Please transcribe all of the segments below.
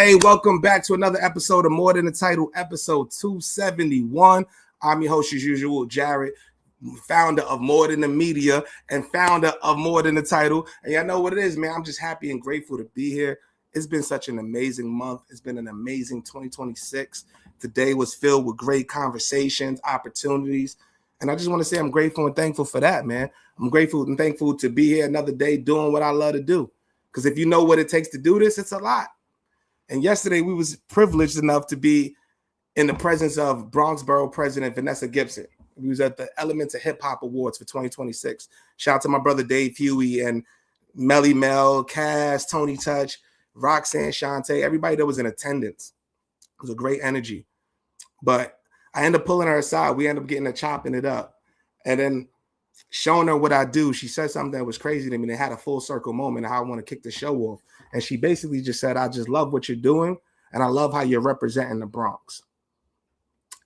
Hey, welcome back to another episode of More Than the Title, episode 271. I'm your host, as usual, Jared, founder of More Than the Media and founder of More Than the Title. And y'all know what it is, man. I'm just happy and grateful to be here. It's been such an amazing month. It's been an amazing 2026. Today was filled with great conversations, opportunities. And I just want to say I'm grateful and thankful for that, man. I'm grateful and thankful to be here another day doing what I love to do. Because if you know what it takes to do this, it's a lot. And yesterday we was privileged enough to be in the presence of Bronx Borough President Vanessa Gibson. We was at the Elements of Hip Hop Awards for 2026. Shout out to my brother Dave Huey and Melly Mel, Cass, Tony Touch, Roxanne, Shantae, everybody that was in attendance. It was a great energy. But I ended up pulling her aside. We ended up getting her chopping it up. And then showing her what I do, she said something that was crazy to me. They had a full circle moment of how I want to kick the show off. And she basically just said, I just love what you're doing. And I love how you're representing the Bronx.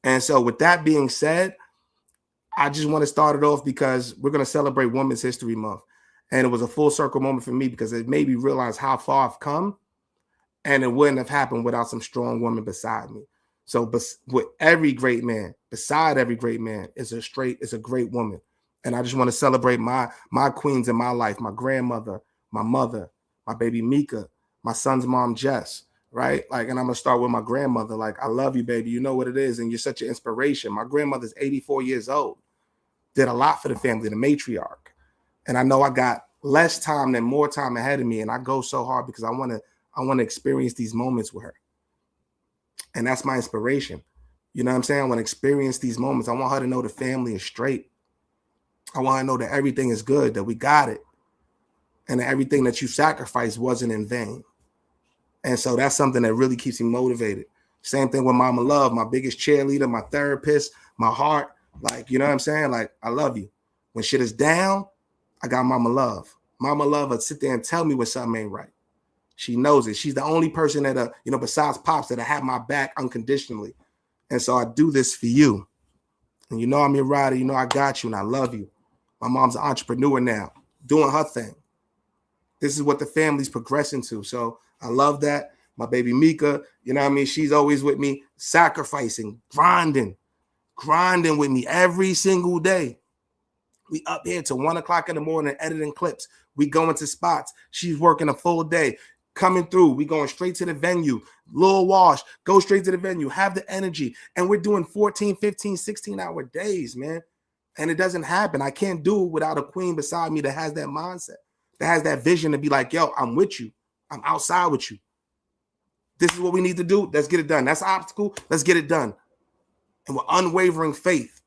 And so with that being said, I just want to start it off because we're going to celebrate Women's History Month. And it was a full circle moment for me because it made me realize how far I've come. And it wouldn't have happened without some strong women beside me. So with every great man, beside every great man is a great woman. And I just want to celebrate my queens in my life, my grandmother, my mother, my baby Mika, my son's mom, Jess, right? Like, and I'm going to start with my grandmother. Like, I love you, baby. You know what it is. And you're such an inspiration. My grandmother's 84 years old, did a lot for the family, the matriarch. And I know I got less time than more time ahead of me. And I go so hard because I want to experience these moments with her. And that's my inspiration. You know what I'm saying? I want to experience these moments. I want her to know the family is straight. I want her to know that everything is good, that we got it. And that everything that you sacrificed wasn't in vain. And so that's something that really keeps me motivated. Same thing with Mama Love, my biggest cheerleader, my therapist, my heart. Like, you know what I'm saying? Like, I love you. When shit is down, I got Mama Love. Mama Love would sit there and tell me when something ain't right. She knows it. She's the only person that, besides Pops, that have my back unconditionally. And so I do this for you. And you know I'm your rider. You know I got you and I love you. My mom's an entrepreneur now, doing her thing. This is what the family's progressing to. So I love that. My baby Mika, you know what I mean? She's always with me, sacrificing, grinding with me every single day. We up here till 1 o'clock in the morning editing clips. We go into spots. She's working a full day. Coming through, we going straight to the venue, little wash, go straight to the venue, have the energy. And we're doing 14, 15, 16-hour days, man. And it doesn't happen. I can't do it without a queen beside me that has that mindset, that has that vision to be like, yo, I'm with you. I'm outside with you. This is what we need to do. Let's get it done. That's an obstacle. Let's get it done. And with unwavering faith.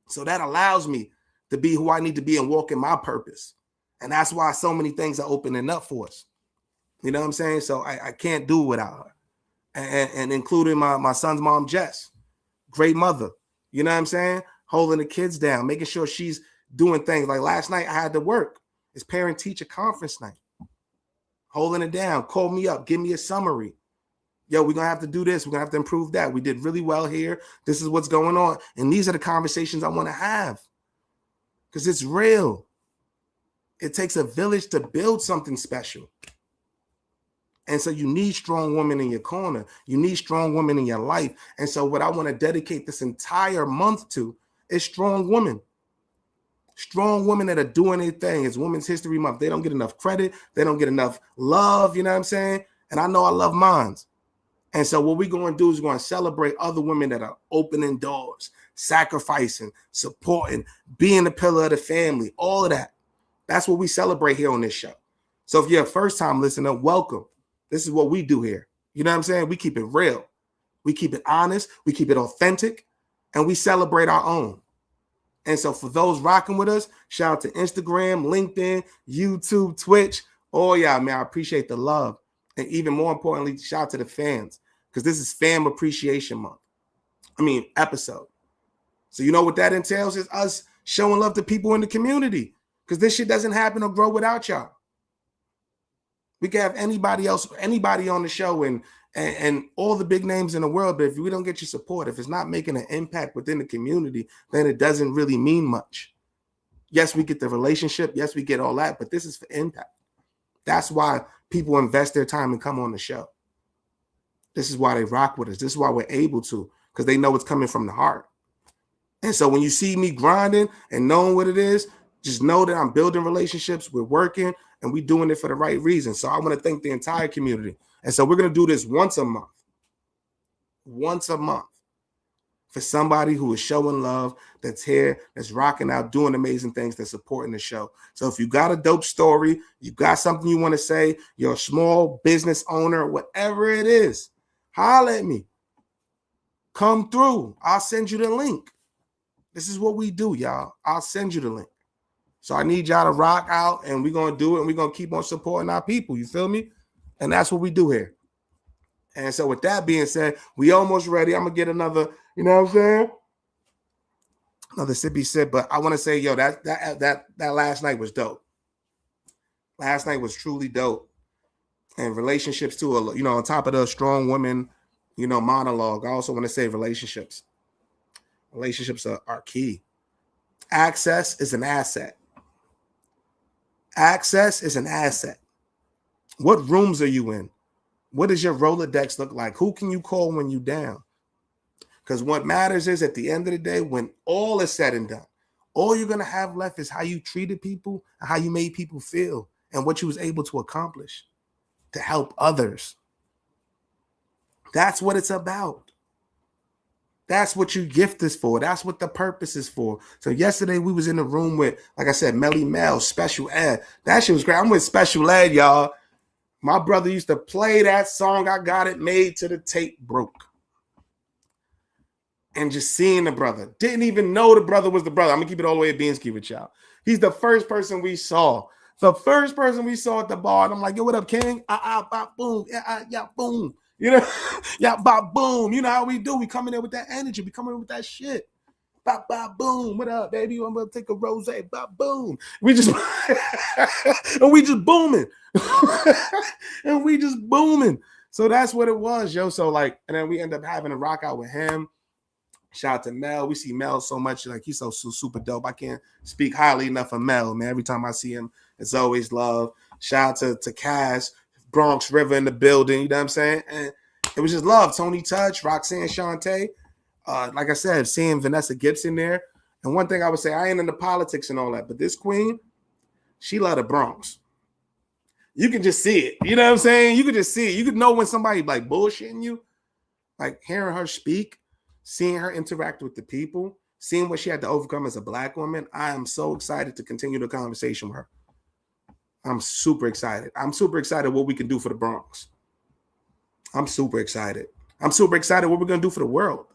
So that allows me to be who I need to be and walk in my purpose. And that's why so many things are opening up for us. You know what I'm saying? So I can't do it without her. And including my son's mom, Jess. Great mother. You know what I'm saying? Holding the kids down, making sure she's doing things. Like last night, I had to work. It's parent-teacher conference night. Holding it down. Call me up. Give me a summary. Yo, we're going to have to do this. We're going to have to improve that. We did really well here. This is what's going on. And these are the conversations I want to have. Because it's real. It takes a village to build something special. And so you need strong women in your corner. You need strong women in your life. And so what I want to dedicate this entire month to is strong women. Strong women that are doing their thing. It's Women's History Month. They don't get enough credit. They don't get enough love. You know what I'm saying? And I know I love mine. And so what we're going to do is we're going to celebrate other women that are opening doors, sacrificing, supporting, being the pillar of the family, all of that. That's what we celebrate here on this show. So if you're a first-time listener, welcome. This is what we do here. You know what I'm saying? We keep it real. We keep it honest. We keep it authentic. And we celebrate our own. And so for those rocking with us, shout out to Instagram, LinkedIn, YouTube, Twitch. Oh, yeah, man, I appreciate the love. And even more importantly, shout out to the fans because this is Fam Appreciation Month. Episode. So you know what that entails is us showing love to people in the community because this shit doesn't happen or grow without y'all. We can have anybody on the show and all the big names in the world, but if we don't get your support, if it's not making an impact within the community, then it doesn't really mean much. Yes, we get the relationship. Yes, we get all that, but this is for impact. That's why people invest their time and come on the show. This is why they rock with us. This is why we're able to, because they know it's coming from the heart. And so when you see me grinding and knowing what it is, just know that I'm building relationships, we're working, and we're doing it for the right reason. So I want to thank the entire community. And so we're going to do this once a month. Once a month. For somebody who is showing love, that's here, that's rocking out, doing amazing things, that's supporting the show. So if you got a dope story, you got something you want to say, you're a small business owner, whatever it is, holler at me. Come through. I'll send you the link. This is what we do, y'all. I'll send you the link. So I need y'all to rock out, and we're going to do it, and we're going to keep on supporting our people. You feel me? And that's what we do here. And so with that being said, we almost ready. I'm going to get another, you know what I'm saying? Another sippy sip. But I want to say, yo, that last night was dope. Last night was truly dope. And relationships too, you know, on top of the strong women, you know, monologue, I also want to say relationships. Relationships are key. Access is an asset. Access is an asset. What rooms are you in? What does your Rolodex look like? Who can you call when you're down? Because what matters is at the end of the day, when all is said and done, all you're going to have left is how you treated people and how you made people feel and what you was able to accomplish to help others. That's what it's about. That's what you gift is for. That's what the purpose is for. So yesterday we was in the room with, like I said, Melly Mel, Special Ed. That shit was great. I'm with Special Ed, y'all. My brother used to play that song. I got it made till the tape broke. And just seeing the brother. Didn't even know the brother was the brother. I'm going to keep it all the way at Beansky with y'all. He's the first person we saw. The first person we saw at the bar. And I'm like, yo, what up, King? Boom. Yeah, boom. You know, yeah, bop, boom. You know how we do. We come in there with that energy. We come in with that shit. Bop, bop, boom. What up, baby? I'm going to take a rose. Bop, boom. We just, and we just booming. And we just booming. So that's what it was, yo. So like, and then we end up having a rock out with him. Shout out to Mel. We see Mel so much. Like, he's so super dope. I can't speak highly enough of Mel, man. Every time I see him, it's always love. Shout out to Cass, Bronx River in the building. You know what I'm saying? And it was just love. Tony Touch, Roxanne Shante. Like I said, seeing Vanessa Gibson there. And one thing I would say, I ain't into politics and all that, but this queen, she love the Bronx. You can just see it. You know what I'm saying? You can just see it. You could know when somebody like bullshitting you. Like hearing her speak, seeing her interact with the people, seeing what she had to overcome as a Black woman. I am so excited to continue the conversation with her. I'm super excited. I'm super excited what we can do for the Bronx. I'm super excited. I'm super excited what we're going to do for the world.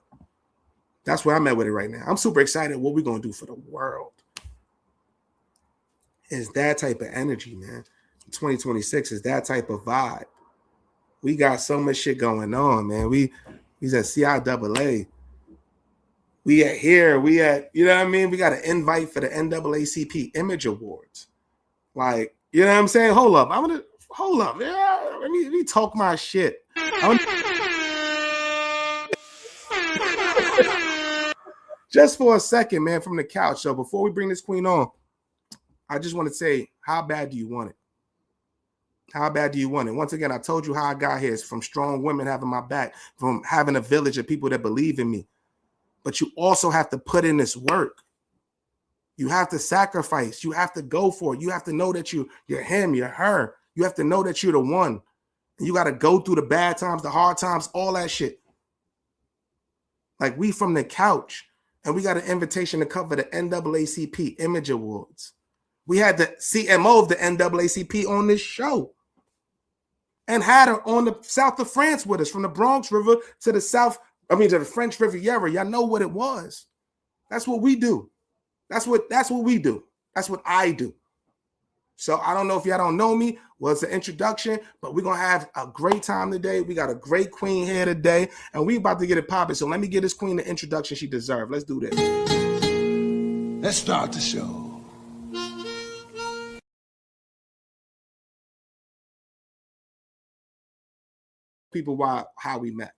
That's where I'm at with it right now. I'm super excited what we're going to do for the world. It's that type of energy, man. 2026 is that type of vibe. We got so much shit going on, man. We's at CIAA. We at here. We at, you know what I mean? We got an invite for the NAACP Image Awards. Like, you know what I'm saying? Hold up. Hold up. Yeah, let me talk my shit. Just for a second, man, from the couch. So before we bring this queen on, I just want to say, how bad do you want it? How bad do you want it? Once again, I told you how I got here. It's from strong women having my back, from having a village of people that believe in me. But you also have to put in this work. You have to sacrifice. You have to go for it. You have to know that you're him, you're her. You have to know that you're the one. And you got to go through the bad times, the hard times, all that shit. Like, we from the couch, and we got an invitation to cover the NAACP Image Awards. We had the CMO of the NAACP on this show and had her on the south of France with us, from the Bronx River to the south, to the French Riviera. Y'all know what it was. That's what we do. That's what we do. That's what I do. So I don't know if y'all don't know me. Well, it's an introduction, but we're going to have a great time today. We got a great queen here today, and we about to get it popping. So let me give this queen the introduction she deserves. Let's do this. Let's start the show. People how we met,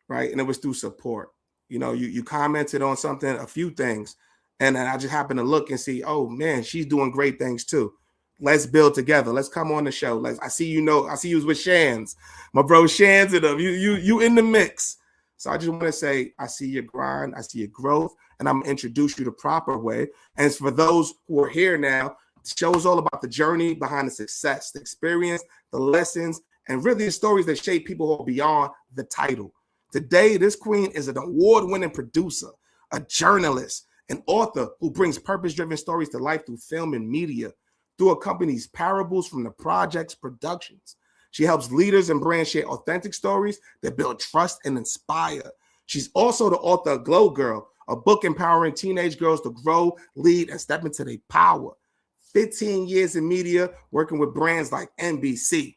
right? And it was through support. You know, you commented on something, a few things, and then I just happened to look and see, oh man, she's doing great things too. let's build together. Let's come on the show. I see you was with Shans, my bro Shans and them. You in the mix. So I just want to say, I see your grind, I see your growth, and I'm gonna introduce you the proper way. And it's for those who are here now, the show is all about the journey behind the success, the experience, the lessons, and really the stories that shape people who are beyond the title. Today, this queen is an award-winning producer, a journalist, an author who brings purpose-driven stories to life through film and media, through her company's Parables from the Projects Productions. She helps leaders and brands share authentic stories that build trust and inspire. She's also the author of Glow Girl, a book empowering teenage girls to grow, lead, and step into their power. 15 years in media, working with brands like NBC,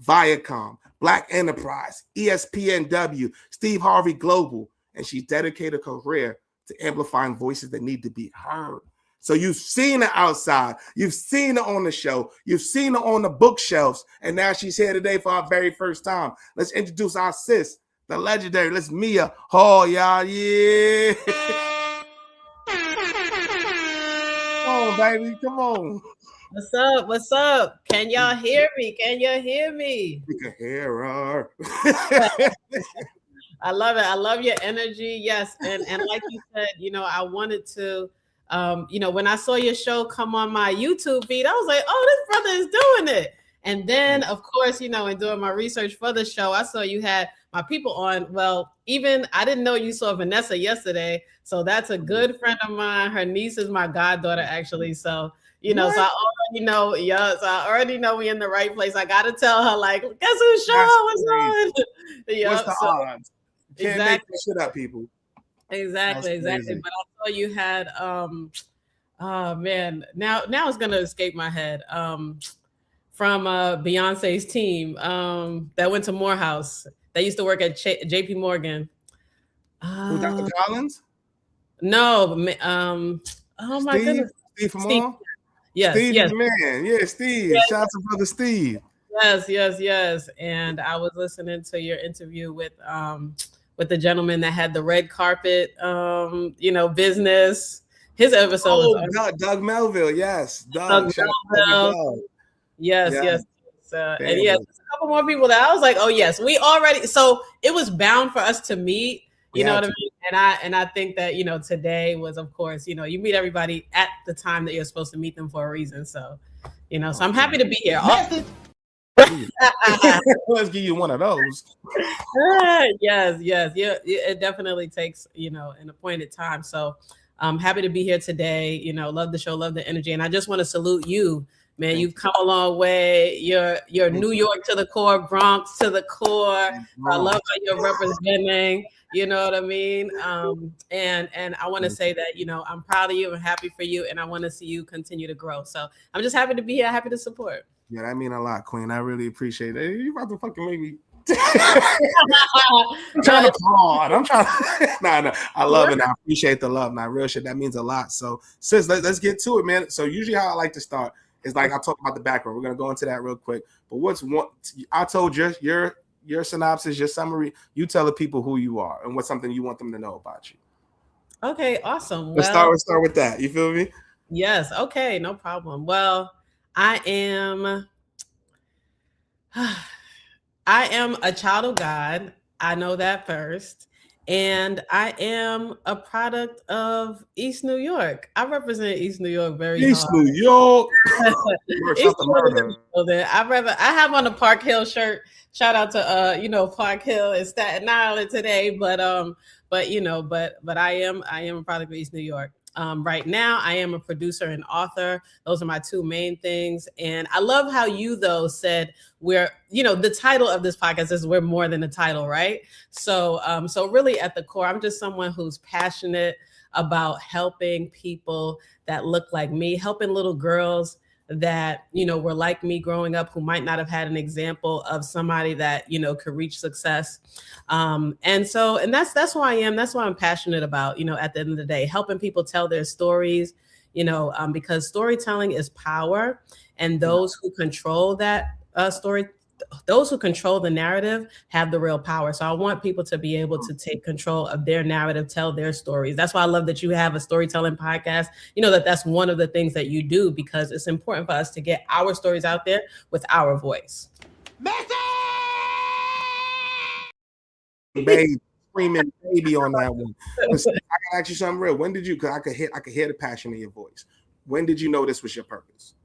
Viacom, Black Enterprise, ESPNW, Steve Harvey Global, and she's dedicated her career to amplifying voices that need to be heard. So you've seen her outside, you've seen her on the show, you've seen her on the bookshelves, and now she's here today for our very first time. Let's introduce our sis, the legendary, let's Mia Hall, y'all, yeah. Come on, baby, come on. What's up? What's up? Can y'all hear me? Can you hear me? We can hear her. I love it. I love your energy. Yes. And like you said, I wanted to, when I saw your show come on my YouTube feed, I was like, oh, this brother is doing it. And then, of course, in doing my research for the show, I saw you had my people on. Well, even I didn't know you saw Vanessa yesterday. So that's a good friend of mine. Her niece is my goddaughter, actually. So, so I already know. Yeah, so I already know we in the right place. I got to tell her, like, guess whose show was on? What's the odds? Can't make this shit up, people. Exactly. But I saw you had, oh man, now it's gonna escape my head. From Beyonce's team that went to Morehouse. They used to work at JP Morgan. Dr. Collins? No, oh my goodness. Steve from Moore? Yes, Steve yes. is the man. Yeah, Steve. Yes. Shout out to brother Steve. Yes. And I was listening to your interview with the gentleman that had the red carpet, business. His episode was Doug Melville. Yes, Doug Melville. Yes. And yes, a couple more people that I was like, oh yes, we already. So it was bound for us to meet. You know what I mean? And I think that today was, of course, you meet everybody at the time that you're supposed to meet them for a reason. So so I'm happy to be here. Let's give you one of those. Yes. Yeah, it definitely takes an appointed time. So I'm happy to be here today. Love the show, love the energy, and I just want to salute you. Man, you've come a long way. You're New York to the core, Bronx to the core. I love how you're representing. You know what I mean? And I want to say that, I'm proud of you and happy for you. And I want to see you continue to grow. So I'm just happy to be here, happy to support. Yeah, that mean a lot, Queen. I really appreciate it. You about to fucking make me. I'm trying to applaud. I'm trying to. No. I love it. I appreciate the love. Now, real shit, that means a lot. So, sis, let's get to it, man. So usually how I like to start is like I talk about the background. We're going to go into that real quick. But what's one? I told you your synopsis, your summary. You tell the people who you are and what's something you want them to know about you. Okay, awesome. Let's start with that. You feel me? Yes. Okay, no problem. Well, I am a child of God. I know that first. And I am a product of East New York. I represent East New York very hard. East New York. I have on a Park Hill shirt. Shout out to Park Hill and Staten Island today. But I am a product of East New York. Right now, I am a producer and author. Those are my two main things. And I love how you, though, said the title of this podcast is We're More Than a Title, right? So really at the core, I'm just someone who's passionate about helping people that look like me, helping little girls that, were like me growing up, who might not have had an example of somebody that, could reach success. And that's who I am. That's what I'm passionate about, at the end of the day, helping people tell their stories, because storytelling is power, and those who control that those who control the narrative have the real power. So I want people to be able to take control of their narrative, tell their stories. That's why I love that you have a storytelling podcast. You know, that's one of the things that you do, because it's important for us to get our stories out there with our voice. Baby, screaming baby on that one. I gotta ask you something real. When did you? Because I could hear the passion in your voice. When did you know this was your purpose?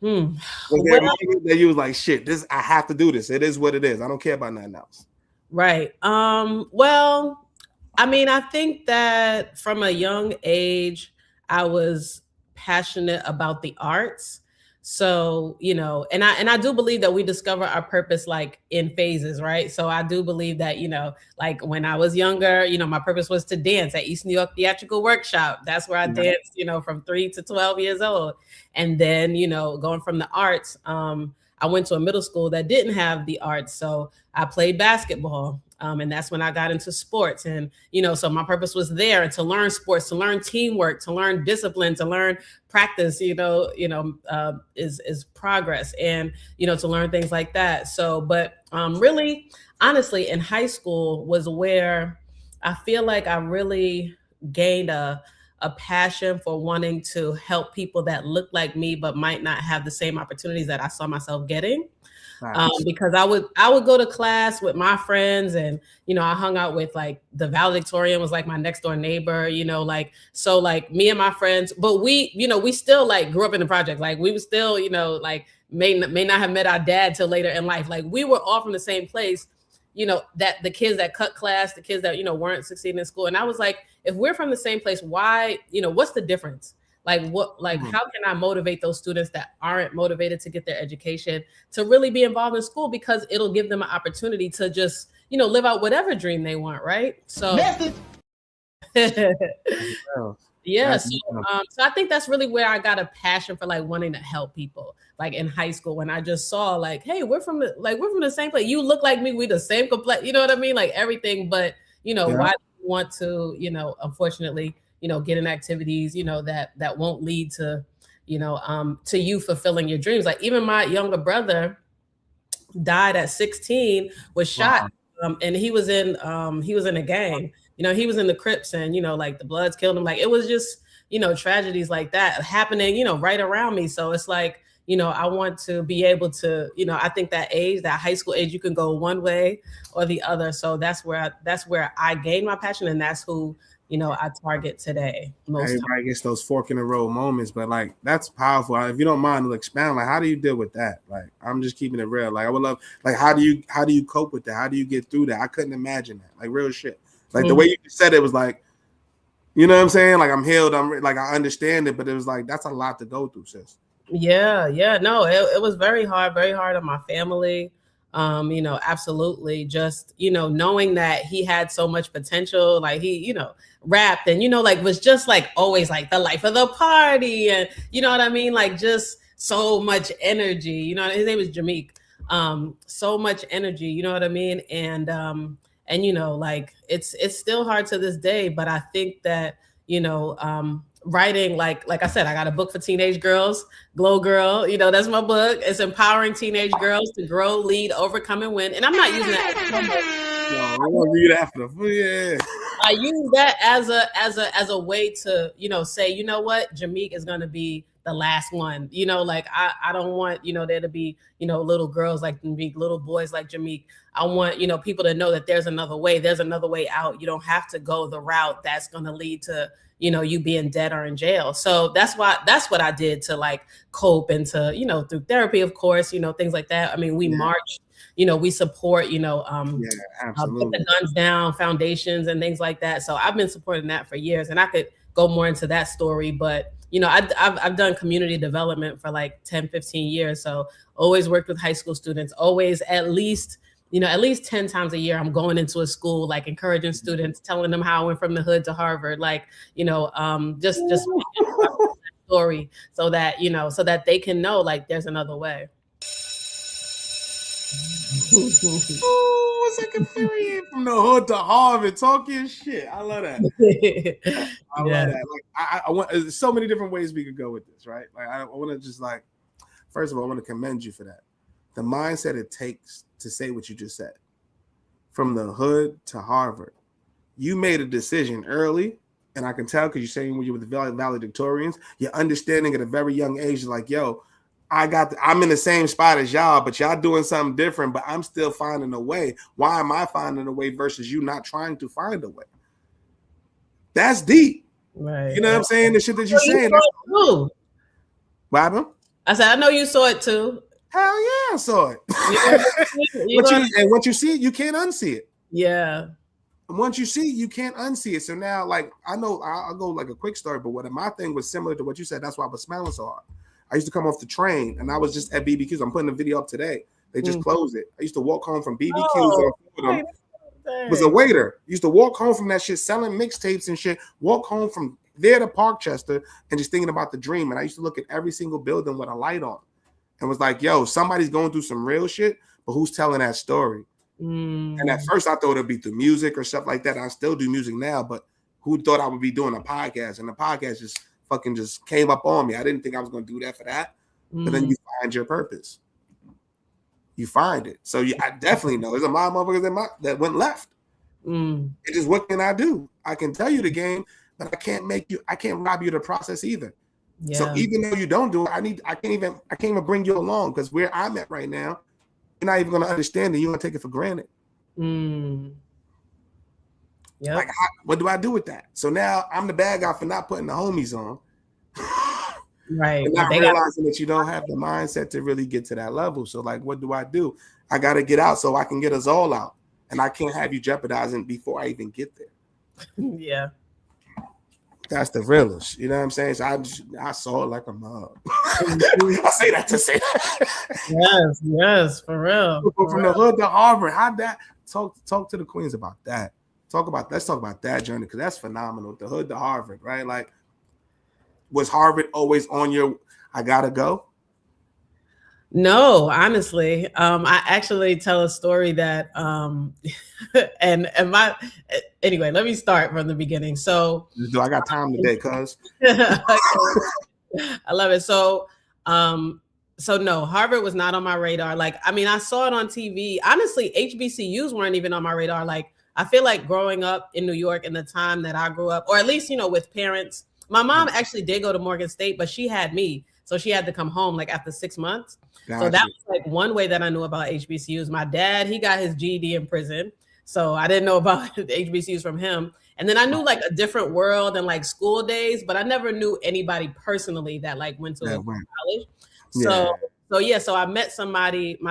Was there a moment that you was like, shit, this, I have to do this. It is what it is. I don't care about nothing else. Right. Well, I mean, I think that from a young age, I was passionate about the arts. So, you know, and I do believe that we discover our purpose like in phases, right? So I do believe that, you know, like when I was younger, you know, my purpose was to dance at East New York Theatrical Workshop. That's where I danced, you know, from 3 to 12 years old. And then, you know, going from the arts, I went to a middle school that didn't have the arts. So I played basketball. And that's when I got into sports. And, you know, so my purpose was there to learn sports, to learn teamwork, to learn discipline, to learn practice, is progress, and, you know, to learn things like that. So, but really, honestly, in high school was where I feel like I really gained a passion for wanting to help people that look like me, but might not have the same opportunities that I saw myself getting. Because I would go to class with my friends, and, you know, I hung out with like the valedictorian was like my next door neighbor, you know, like, so like me and my friends, but we, you know, we still like grew up in the project. Like we were still, you know, like may not have met our dad till later in life. Like we were all from the same place, you know, that the kids that cut class, the kids that, you know, weren't succeeding in school. And I was like, if we're from the same place, why, you know, what's the difference? Like how can I motivate those students that aren't motivated to get their education to really be involved in school? Because it'll give them an opportunity to just, you know, live out whatever dream they want, right? So yeah, so I think that's really where I got a passion for like wanting to help people. Like in high school, when I just saw like, hey, we're from the same place. You look like me, we the same complex, you know what I mean? Like everything, but you know, why do you want to, you know, unfortunately, you know, get in activities, you know, that won't lead to, you know, to you fulfilling your dreams. Like even my younger brother died at 16, was shot, and he was in a gang. You know, he was in the Crips, and, you know, like the Bloods killed him. Like it was just, you know, tragedies like that happening, you know, right around me. So it's like, you know, I want to be able to, you know, I think that age, that high school age, you can go one way or the other. So that's where I gained my passion, and that's who, you know, I target today. Everybody gets those fork in the road moments, but like that's powerful. If you don't mind, to expand, like how do you deal with that? Like I'm just keeping it real. Like I would love, like how do you cope with that? How do you get through that? I couldn't imagine that. Like real shit. Like the way you said it was like, you know what I'm saying? Like I'm healed. I'm like I understand it, but it was like that's a lot to go through, sis. Yeah. No, it was very hard on my family. You know, absolutely. Just, you know, knowing that he had so much potential, like he, you know, rapped and, you know, like was just like always like the life of the party, and you know what I mean? Like just so much energy, you know, his name is Jameek. So much energy, you know what I mean? And you know, like it's still hard to this day, but I think that, you know, writing, like I said, I got a book for teenage girls, Glow Girl, you know, that's my book. It's empowering teenage girls to grow, lead, overcome, and win. And I'm not using that. We're gonna read after. Yeah. I use that as a way to, you know, say, you know what, Jameek is gonna be the last one. You know, like I don't want, you know, there to be, you know, little girls like Jameek, little boys like Jameek. I want, you know, people to know that there's another way out. You don't have to go the route that's gonna lead to, you know, you being dead or in jail. So that's what I did to like cope, and to, you know, through therapy, of course, you know, things like that. I mean, we march, you know, we support, you know, put the guns down foundations and things like that. So I've been supporting that for years, and I could go more into that story, but you know, I've done community development for like 10, 15 years. So always worked with high school students, always at least 10 times a year, I'm going into a school, like encouraging students, telling them how I went from the hood to Harvard, like, you know, just story so that, you know, so that they can know like there's another way. Oh, what's like a period from the hood to Harvard talking shit? I love that. I love that. Like I want, there's so many different ways we could go with this, right? Like I want to just like, first of all, I want to commend you for that. the mindset it takes to say what you just said. From the hood to Harvard, you made a decision early, and I can tell because you're saying when you're with the valedictorians, your understanding at a very young age is like, yo, I'm in the same spot as y'all, but y'all doing something different, but I'm still finding a way. Why am I finding a way versus you not trying to find a way? That's deep. Right. You know what I'm saying? The shit that you're saying. What happened? I said, I know you saw it too. Hell yeah, I saw it. And once you see it, you can't unsee it. Yeah. And once you see it, you can't unsee it. So now, like, I know I'll go like a quick story, but what my thing was similar to what you said. That's why I was smiling so hard. I used to come off the train, and I was just at BBQs. I'm putting a video up today. They just closed it. I used to walk home from BBQs. Was a waiter. Used to walk home from that shit, selling mixtapes and shit. Walk home from there to Parkchester and just thinking about the dream. And I used to look at every single building with a light on. And was like, yo, somebody's going through some real shit, but who's telling that story? And at first I thought it'd be through music or stuff like that. I still do music now, but who thought I would be doing a podcast? And the podcast just came up on me. I didn't think I was going to do that for that. But then you find your purpose. You find it. So I definitely know there's a lot of motherfuckers that went left. It just, what can I do? I can tell you the game, but I can't rob you of the process either. Yeah. So even though you don't do it, I can't even bring you along because where I'm at right now, you're not even going to understand it. You're going to take it for granted. Yeah. Like, what do I do with that? So now I'm the bad guy for not putting the homies on. Right. And not realizing that you don't have the mindset to really get to that level. So like, what do? I got to get out so I can get us all out. And I can't have you jeopardizing before I even get there. Yeah. That's the realest. You know what I'm saying? So I saw it like a mob. I say that to say that. Yes, for real. From the hood to Harvard, how'd that talk to the queens about that? Let's talk about that journey because that's phenomenal. The hood to Harvard, right? Like, was Harvard always on your I gotta go? No, honestly, I actually tell a story that, anyway, let me start from the beginning. So, I got time today, cuz. I love it. So no, Harvard was not on my radar. Like, I mean, I saw it on TV. Honestly, HBCUs weren't even on my radar. Like, I feel like growing up in New York in the time that I grew up, or at least, with parents, my mom actually did go to Morgan State, but she had me. So she had to come home like after 6 months. Gotcha. So that was like one way that I knew about HBCUs. My dad, he got his GED in prison. So I didn't know about the HBCUs from him. And then I knew like a different world and like school days, but I never knew anybody personally that like went to college. So I met somebody before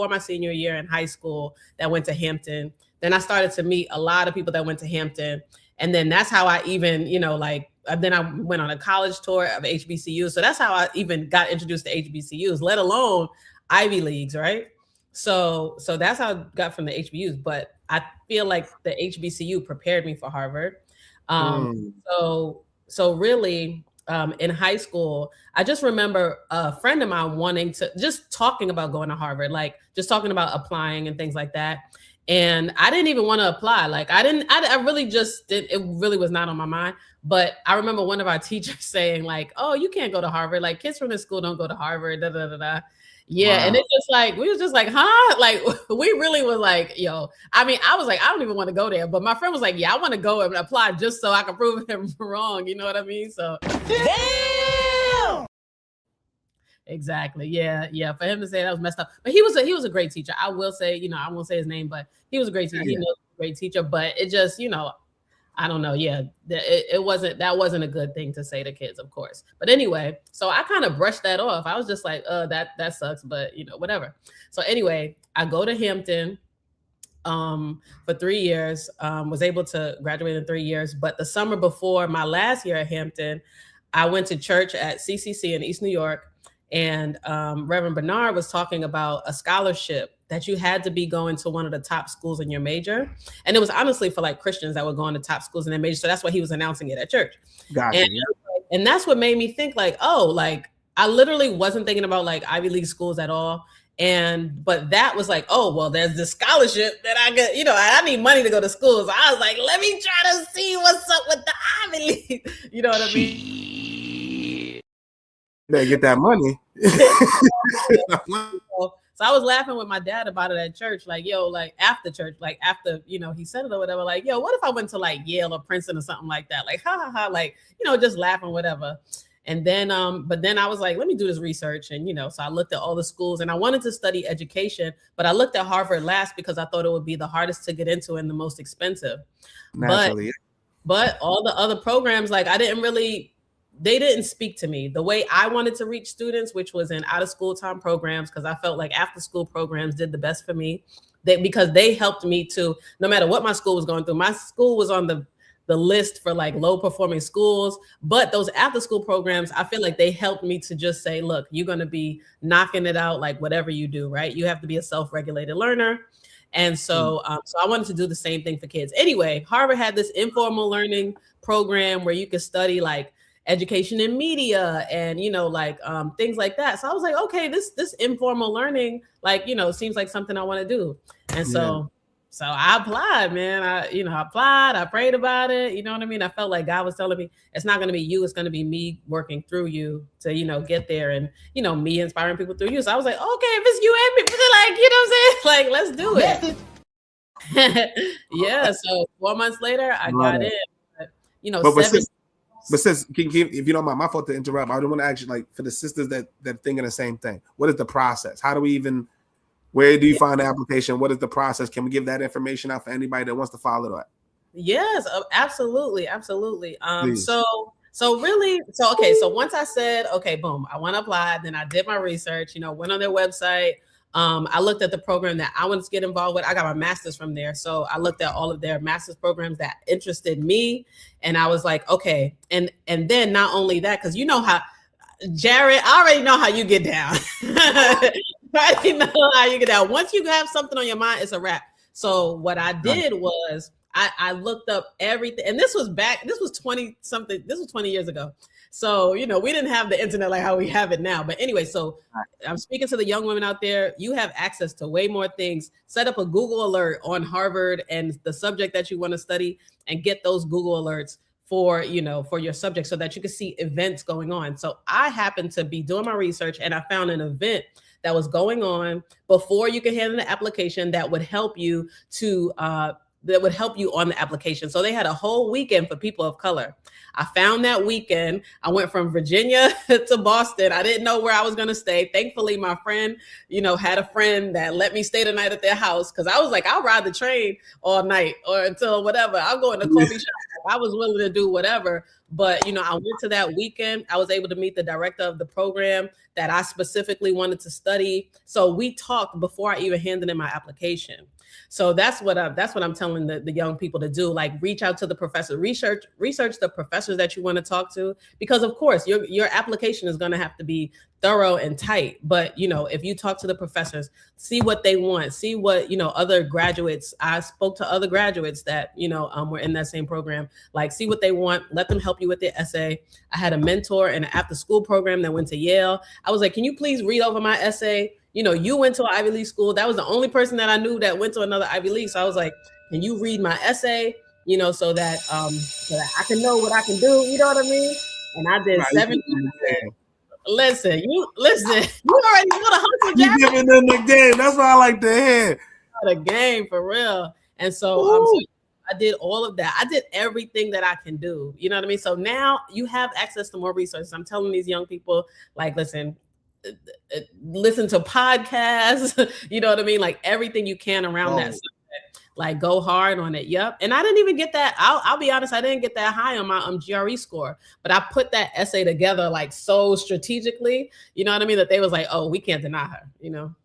my senior year in high school that went to Hampton. Then I started to meet a lot of people that went to Hampton. And then that's how I even, then I went on a college tour of HBCUs. So that's how I even got introduced to HBCUs, let alone Ivy Leagues, right? So that's how I got from the HBCUs. But I feel like the HBCU prepared me for Harvard. So really, in high school, I just remember a friend of mine talking about going to Harvard, like just talking about applying and things like that. And I didn't even want to apply. Like I really just didn't, it really was not on my mind. But I remember one of our teachers saying like, oh, you can't go to Harvard. Like kids from this school don't go to Harvard, da, da, da, da. Yeah. Wow. And it's just like, we was just like, huh? Like we really was like, yo, I mean, I was like, I don't even want to go there. But my friend was like, yeah, I want to go and apply just so I can prove him wrong. You know what I mean? So damn. Exactly. Yeah. For him to say that was messed up. But he was a great teacher. I will say, I won't say his name, but he was a great teacher. He was a great teacher. But it just, I don't know. Yeah, that wasn't a good thing to say to kids, of course. But anyway, so I kind of brushed that off. I was just like, that sucks, but whatever. So anyway, I go to Hampton for 3 years, was able to graduate in 3 years. But the summer before my last year at Hampton, I went to church at CCC in East New York. And Reverend Bernard was talking about a scholarship that you had to be going to one of the top schools in your major. And it was honestly for like Christians that were going to top schools in their major. So that's why he was announcing it at church. Gotcha. And that's what made me think like, oh, like I literally wasn't thinking about like Ivy League schools at all. But that was like, oh, well, there's this scholarship that I get, I need money to go to school. So I was like, let me try to see what's up with the Ivy League. You know what I mean? Better get that money. So I was laughing with my dad about it at church, like, yo, like after church, like after, you know, he said it or whatever, like, yo, what if I went to like Yale or Princeton or something like that? Like, ha ha ha, like, you know, just laughing, whatever. And then, but then I was like, let me do this research. And, you know, so I looked at all the schools and I wanted to study education, but I looked at Harvard last because I thought it would be the hardest to get into and the most expensive. Naturally. But all the other programs, like they didn't speak to me the way I wanted to reach students, which was in out of school time programs. Cause I felt like after school programs did the best for me because they helped me to, no matter what my school was going through, my school was on the list for like low performing schools, but those after school programs, I feel like they helped me to just say, look, you're going to be knocking it out, like whatever you do, right? You have to be a self-regulated learner. And so, so I wanted to do the same thing for kids. Anyway, Harvard had this informal learning program where you could study like education in media and, you know, like things like that. So I was like, okay, this informal learning, like, you know, seems like something I want to do. And so I applied, man. I applied, I prayed about it. You know what I mean? I felt like God was telling me it's not going to be you. It's going to be me working through you to, you know, get there and, you know, me inspiring people through you. So I was like, okay, if it's you and me, like, you know what I'm saying? Like, let's do it. Yeah. So 4 months later, I got in. But, you know, but sis, if you don't mind, my fault to interrupt. I don't want to ask you, like, for the sisters that thinking the same thing. What is the process? How do we even? Where do you find the application? What is the process? Can we give that information out for anybody that wants to follow that? Yes, absolutely. So once I said, okay, boom, I want to apply, then I did my research, you know, went on their website. I looked at the program that I wanted to get involved with. I got my master's from there. So I looked at all of their master's programs that interested me. And I was like, okay. And then not only that, because you know how, Jared, I already know how you get down. I already know how you get down. Once you have something on your mind, it's a wrap. So what I did was I looked up everything. And this was 20 years ago. So, you know, we didn't have the internet like how we have it now. But anyway, so I'm speaking to the young women out there. You have access to way more things. Set up a Google alert on Harvard and the subject that you want to study and get those Google alerts for, you know, for your subject so that you can see events going on. So I happened to be doing my research and I found an event that was going on before you could hand in the application that would help you to that would help you on the application. So they had a whole weekend for people of color. I found that weekend. I went from Virginia to Boston. I didn't know where I was going to stay. Thankfully, my friend, you know, had a friend that let me stay the night at their house. Cause I was like, I'll ride the train all night or until whatever. I'll go in the coffee shop. I was willing to do whatever. But, you know, I went to that weekend. I was able to meet the director of the program that I specifically wanted to study. So we talked before I even handed in my application. So that's what I'm telling the young people to do. Like, reach out to the professor, research the professors that you want to talk to, because of course your application is going to have to be thorough and tight. But, you know, if you talk to the professors, see what they want, see what, you know, other graduates, I spoke to other graduates that, you know, were in that same program, like, see what they want, let them help you with their essay. I had a mentor in an after school program that went to Yale. I was like, can you please read over my essay? You know, you went to an Ivy League school. That was the only person that I knew that went to another Ivy League. So I was like, can you read my essay? You know, so that I can know what I can do. You know what I mean? And I did 7. Listen, you already know the hustle. You giving them the game. That's what I like to hear. The game for real. And so I did all of that. I did everything that I can do. You know what I mean? So now you have access to more resources. I'm telling these young people, like, listen to podcasts, you know what I mean? Like, everything you can around that subject. Like, go hard on it. Yep. And I didn't even get that. I'll be honest, I didn't get that high on my GRE score, but I put that essay together like so strategically, you know what I mean? That they was like, oh, we can't deny her, you know?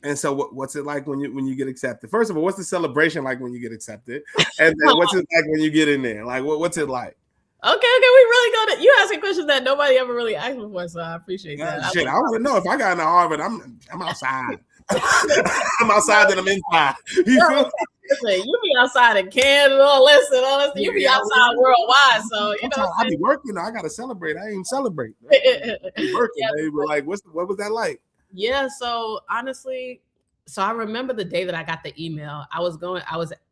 And so what's it like when you get accepted? First of all, what's the celebration like when you get accepted? And then what's it like when you get in there? Like, what's it like? Okay, we really got it. You asking questions that nobody ever really asked before, so I appreciate that. Shit, I want to know if I got into Harvard. I'm outside. I'm outside and I'm inside. You feel? Listen, you be outside in Canada. Listen, you be outside worldwide. So you know, I be working. I gotta celebrate. I ain't celebrate. I be working, baby. But like, what was that like? Yeah. So honestly, I remember the day that I got the email. I was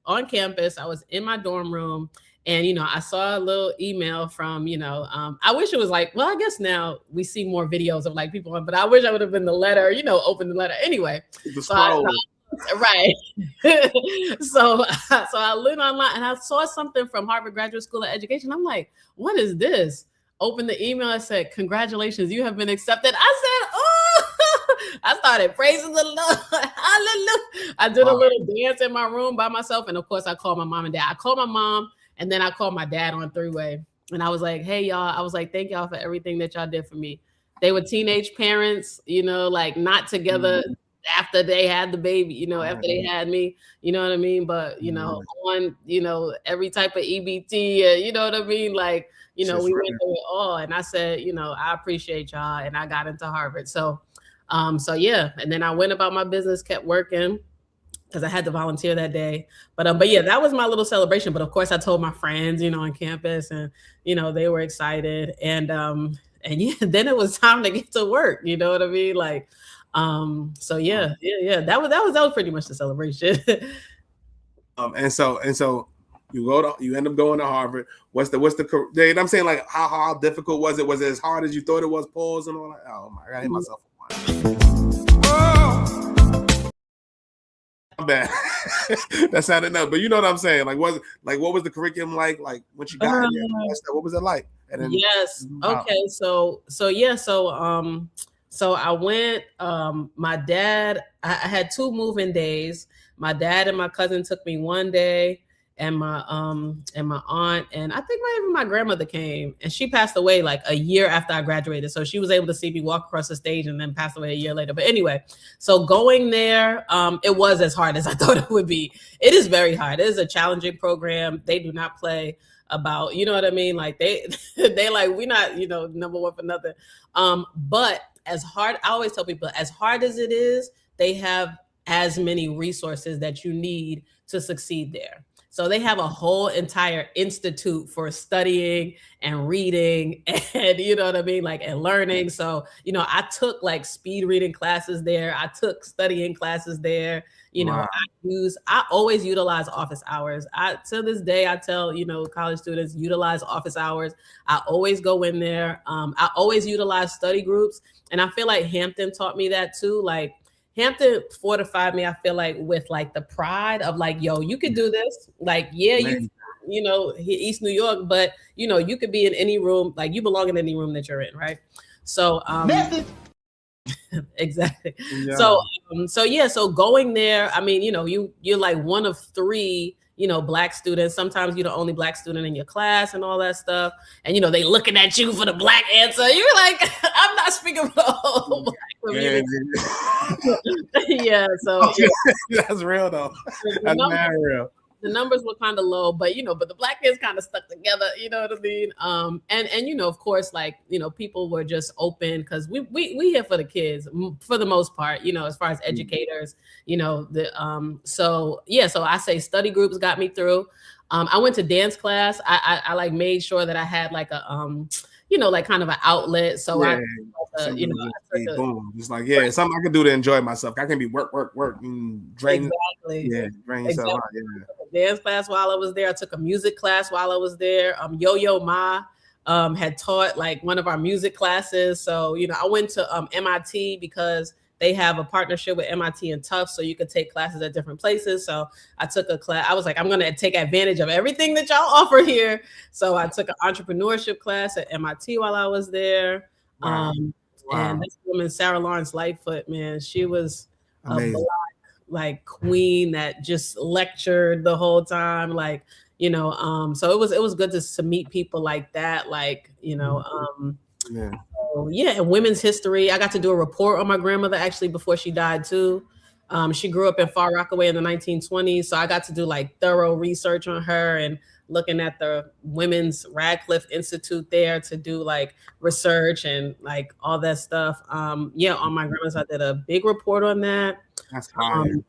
on campus. I was in my dorm room. And, I saw a little email from, I wish it was like, well, I guess now we see more videos of like people, but I wish I would have been the letter, open the letter. Anyway, right. so I went online and I saw something from Harvard Graduate School of Education. I'm like, what is this? Open the email. I said, congratulations, you have been accepted. I said, oh, I started praising the Lord. Hallelujah. I did a little dance in my room by myself. And of course, I called my mom and dad. I called my mom. And then I called my dad on three-way and I was like, hey, y'all, I was like, thank y'all for everything that y'all did for me. They were teenage parents, like not together after they had the baby, after they had me, you know what I mean? But, on, every type of EBT, you know what I mean? Like, we went through it all. And I said, I appreciate y'all. And I got into Harvard. So yeah. And then I went about my business, kept working, because I had to volunteer that day. But yeah, that was my little celebration. But of course, I told my friends, on campus, and they were excited. And yeah, then it was time to get to work. You know what I mean? Like, so yeah. That was pretty much the celebration. And so you end up going to Harvard. What's the I'm saying, like, how difficult was it? Was it as hard as you thought it was? Pause and all that. Oh my God, I hit myself. Bad. That sounded nuts, but you know what I'm saying. Like, what was the curriculum like? Like when you got in there, what was it like? And then, yes. Okay. So I went. My dad. I had 2 moving days. My dad and my cousin took me one day, and my aunt, and I think even my grandmother came, and she passed away like a year after I graduated. So she was able to see me walk across the stage and then passed away a year later. But anyway, so going there, it was as hard as I thought it would be. It is very hard. It is a challenging program. They do not play about, you know what I mean? Like they like, we're not, number one for nothing. But as hard, I always tell people, as hard as it is, they have as many resources that you need to succeed there. So they have a whole entire institute for studying and reading and, you know what I mean? Like, and learning. So, I took like speed reading classes there. I took studying classes there. Wow. I always utilize office hours. To this day, I tell, college students, utilize office hours. I always go in there. I always utilize study groups. And I feel like Hampton taught me that too. Like, Hampton fortified me, I feel like, with like the pride of like, yo, you could do this. Like, yeah, East New York, but you could be in any room, like you belong in any room that you're in, right? So exactly. Yeah. So going there, I mean, you're like one of 3, Black students. Sometimes you're the only Black student in your class and all that stuff. And, they looking at you for the Black answer. You're like, I'm not speaking for the whole Black community. Yeah. So that's real though. That's not real. The numbers were kind of low, but but the Black kids kind of stuck together, you know what I mean? And of course, like, people were just open because we here for the kids for the most part, as far as educators, so I say study groups got me through. I went to dance class. I like made sure that I had like a like kind of an outlet. So boom. It's like, something I can do to enjoy myself. I can be work, and drain. Exactly. Yeah, drain yourself out. Yeah. Dance class while I was there. I took a music class while I was there. Yo-Yo Ma had taught like one of our music classes. So, I went to MIT because they have a partnership with MIT and Tufts, so you could take classes at different places. So I took a class. I was like, I'm going to take advantage of everything that y'all offer here. So I took an entrepreneurship class at MIT while I was there. Wow. And this woman, Sarah Lawrence Lightfoot, man, she was a Black like queen that just lectured the whole time. Like, so it was good to meet people like that. Like, yeah. So, and women's history. I got to do a report on my grandmother actually before she died too. She grew up in Far Rockaway in the 1920s. So I got to do like thorough research on her and looking at the Women's Radcliffe Institute there to do like research and like all that stuff. On my grandma's, I did a big report on that. That's hard.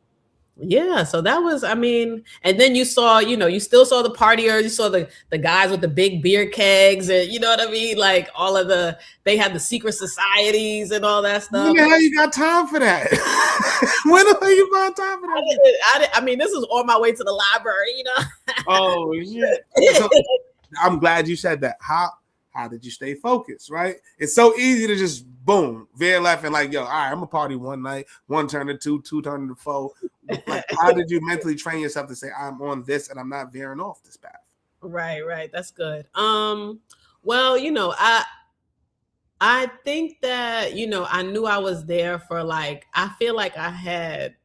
Yeah, so that was, I mean, and then you saw, you still saw the partiers, you saw the guys with the big beer kegs, and you know what I mean, like all of they had the secret societies and all that stuff. When the hell you got time for that? When the hell you got time for that? I mean, this was on my way to the library, Oh shit! So, I'm glad you said that. How did you stay focused? Right? It's so easy to just boom, veer left and like, yo, all right, I'm a party one night, one turn to two, two turn to four. Like, how did you mentally train yourself to say I'm on this and I'm not veering off this path? Right. That's good. Well, I think that, I knew I was there for I feel like I had,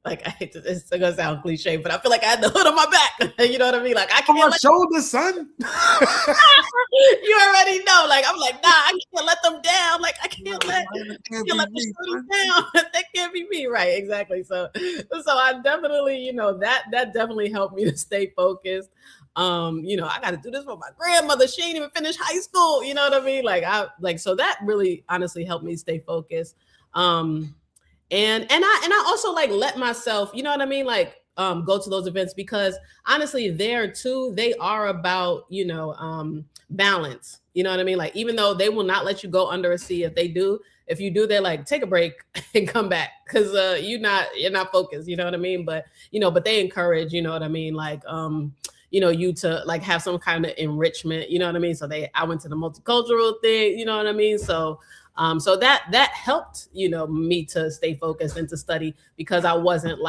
I hate to, it's gonna sound cliche, but I feel like I had the hood on my back. You know what I mean? Like I can't on my shoulders, son. You already know. I'm like, nah, I can't let them down. Like I can't let the shoulders down. That can't be me, right? Exactly. So I definitely, that definitely helped me to stay focused. I got to do this for my grandmother. She ain't even finished high school. You know what I mean? So that really honestly helped me stay focused. And I also let myself, you know what I mean? Go to those events because honestly, there too, they are about, balance. You know what I mean? Even though they will not let you go under a sea, if you do, they're like, take a break and come back because you're not focused. You know what I mean? But they encourage, you know what I mean? You to have some kind of enrichment, you know what I mean? So I went to the multicultural thing, you know what I mean? So that helped, me to stay focused and to study because I wasn't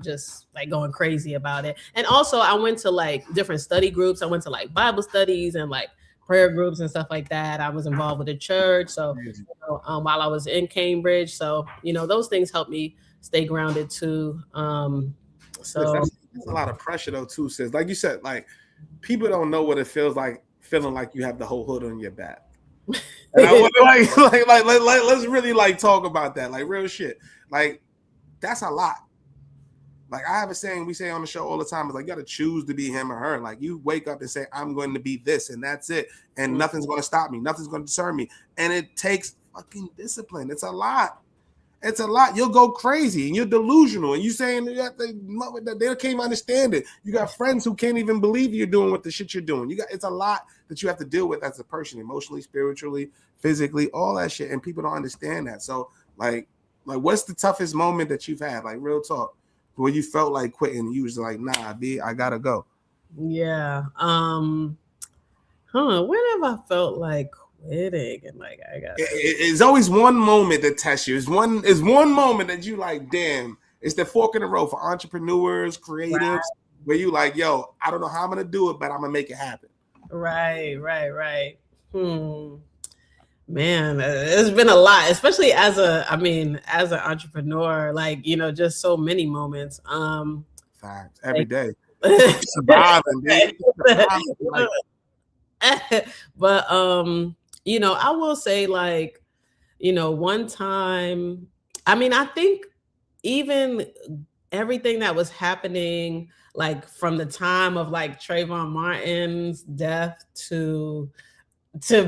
just going crazy about it. And also I went to different study groups. I went to Bible studies and prayer groups and stuff like that. I was involved with the church. So while I was in Cambridge, so, those things helped me stay grounded too. So that's a lot of pressure though too, sis. Like you said, people don't know what it feels like feeling like you have the whole hood on your back. And I wonder, let's really talk about that, real shit. That's a lot. I have a saying we say on the show all the time is you got to choose to be him or her. You wake up and say I'm going to be this and that's it, and nothing's going to stop me, nothing's going to deter me, and it takes fucking discipline. It's a lot. It's a lot. You'll go crazy and you're delusional and you saying that they can't even understand it. You got friends who can't even believe you're doing what the shit you're doing. It's a lot that you have to deal with as a person, emotionally, spiritually, physically, all that shit. And people don't understand that. So what's the toughest moment that you've had? Real talk, where you felt like quitting and you was like, nah, B, I gotta go. Yeah. When have I felt like quitting and I got it's always one moment that tests you. It's one moment that you damn, it's the fork in the road for entrepreneurs, creatives, where you yo, I don't know how I'm gonna do it, but I'm gonna make it happen. Right. Man, it's been a lot, especially as an entrepreneur, just so many moments. Fact. Every day. Surviving, dude. But I will say one time, I think even everything that was happening, from the time of Trayvon Martin's death to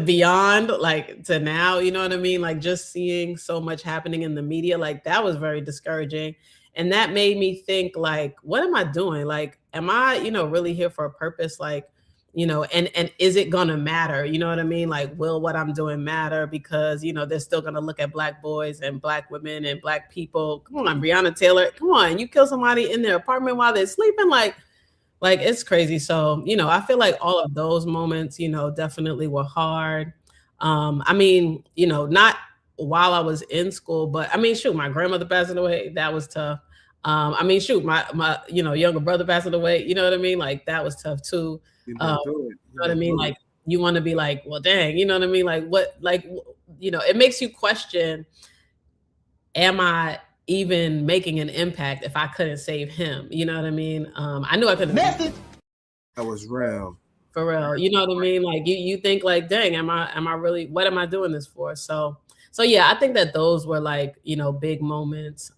beyond, to now, you know what I mean? Just seeing so much happening in the media, that was very discouraging. And that made me think, what am I doing? Am I, really here for a purpose? And is it gonna matter? You know what I mean? Will what I'm doing matter? Because, they're still gonna look at Black boys and Black women and Black people. Come on, Breonna Taylor. Come on, you kill somebody in their apartment while they're sleeping. It's crazy. So, I feel like all of those moments, definitely were hard. Not while I was in school, but my grandmother passing away, that was tough. My younger brother passing away, you know what I mean? That was tough too. You know what I mean? You want to be well, dang, you know what I mean? It makes you question, am I even making an impact if I couldn't save him? You know what I mean? I knew I couldn't. That was real. For real. You know what I mean? You think dang, am I really, what am I doing this for? So yeah, I think that those were big moments.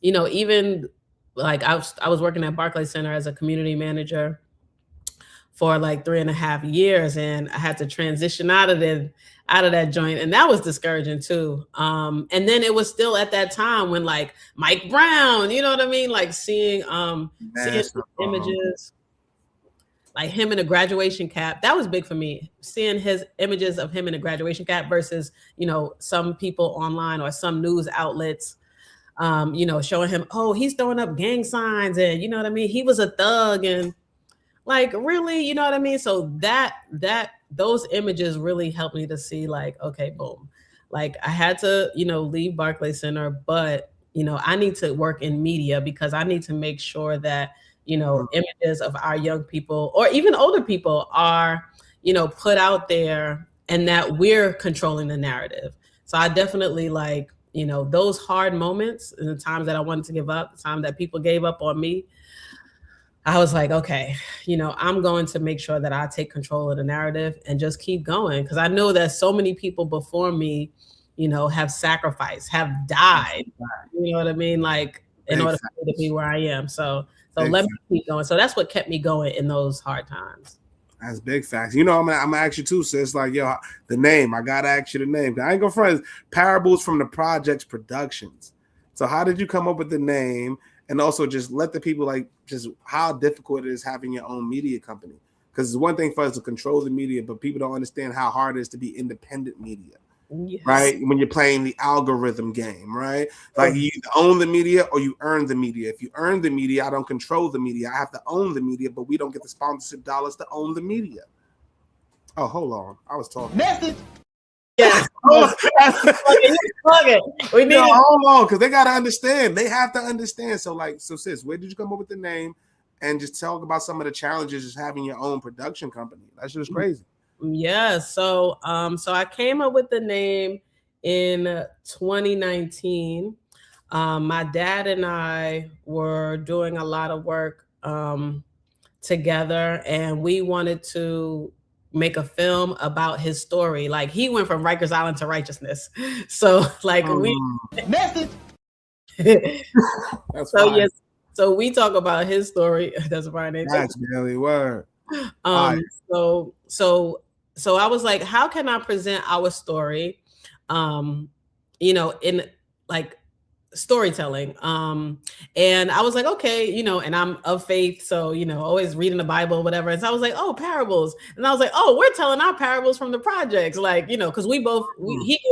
Even I was working at Barclays Center as a community manager for like 3.5 years, and I had to transition out of that joint, and that was discouraging too. And then it was still at that time when like Mike Brown, you know what I mean, like seeing images like him in a graduation cap. That was big for me, seeing his images of him in a graduation cap versus, you know, some people online or some news outlets, you know, showing him, oh, he's throwing up gang signs, and you know what I mean, he was a thug, and like, really, you know what I mean? So those images really helped me to see like, okay, boom. Like I had to, you know, leave Barclays Center, but, you know, I need to work in media because I need to make sure that, you know, images of our young people or even older people are, you know, put out there and that we're controlling the narrative. So I definitely like, you know, those hard moments and the times that I wanted to give up, the time that people gave up on me, I was like, okay, you know, I'm going to make sure that I take control of the narrative and just keep going. Because I know that so many people before me, you know, have sacrificed, have died. You know what I mean? Like in order for me to be where I am. So let me keep going. So that's what kept me going in those hard times. That's big facts. You know, I'm gonna ask you too, sis. Like, yo, the name. I gotta ask you the name. I ain't gonna front. Parables from the Projects Productions. So how did you come up with the name? And also just let the people like just how difficult it is having your own media company. Because it's one thing for us to control the media, but people don't understand how hard it is to be independent media. Yes. Right? When you're playing the algorithm game, right? Like you either own the media or you earn the media. If you earn the media, I don't control the media. I have to own the media, but we don't get the sponsorship dollars to own the media. Oh, hold on. I was talking. Message. Yes. We need hold on, because they gotta understand. They have to understand. So, sis, where did you come up with the name? And just talk about some of the challenges just having your own production company. That's just crazy. Yeah. So I came up with the name in 2019. My dad and I were doing a lot of work together, and we wanted to make a film about his story. Like he went from Rikers Island to righteousness. So like message. That's so fine. Yes. So we talk about his story. That's fine. That's really word. So I was like, how can I present our story? You know, in like storytelling. And I was like, okay, you know, and I'm of faith. So, you know, always reading the Bible, whatever. And so I was like, oh, parables. And I was like, oh, we're telling our parables from the projects. Like, you know, because he grew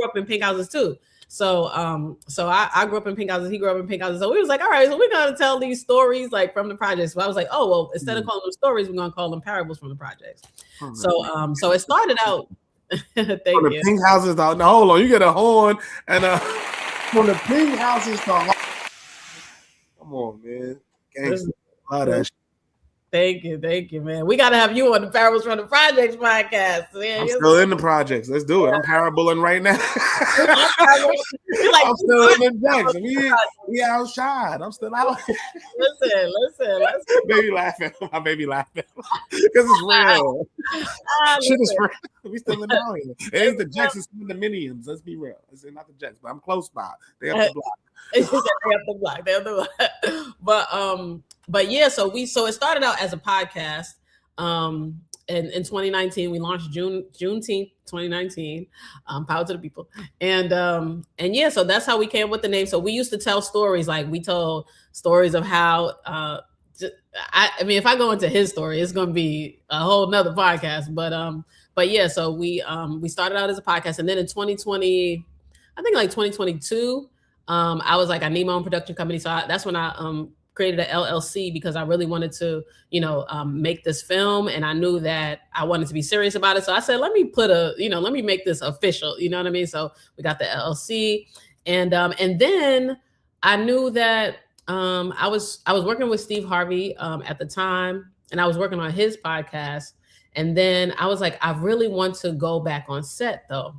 up in pink houses too. So, I grew up in pink houses. He grew up in pink houses. So we was like, all right, so we're going to tell these stories like from the projects. So I was like, oh, well, instead of calling them stories, we're going to call them parables from the projects. So it started out. Thank you. The pink houses. Now, hold on. You get a horn and from the pink houses to come on, man. Gangsta. Thank you, man. We got to have you on the Parables from the Projects podcast. Man. I'm still in the projects. Let's do it. I'm paraboling right now. I'm still in the projects. We outside. I'm still out. Listen. Baby laughing. My baby laughing. Because it's real. Shit is real. We still in out here. It ain't the Jets, it's the Minions. Let's be real. It's not the Jets, but I'm close by. They up the block. They up the block. But yeah, so it started out as a podcast. In 2019, we launched Juneteenth 2019. Power to the people. And yeah, so that's how we came up with the name. So we used to tell stories, like we told stories of how I mean, if I go into his story, it's gonna be a whole nother podcast. But yeah, so we started out as a podcast, and then in 2020, I think like 2022, I was like, I need my own production company. So that's when I created an LLC, because I really wanted to, you know, make this film, and I knew that I wanted to be serious about it. So I said, let me let me make this official. You know what I mean? So we got the LLC, and then I knew that I was working with Steve Harvey at the time, and I was working on his podcast. And then I was like, I really want to go back on set though.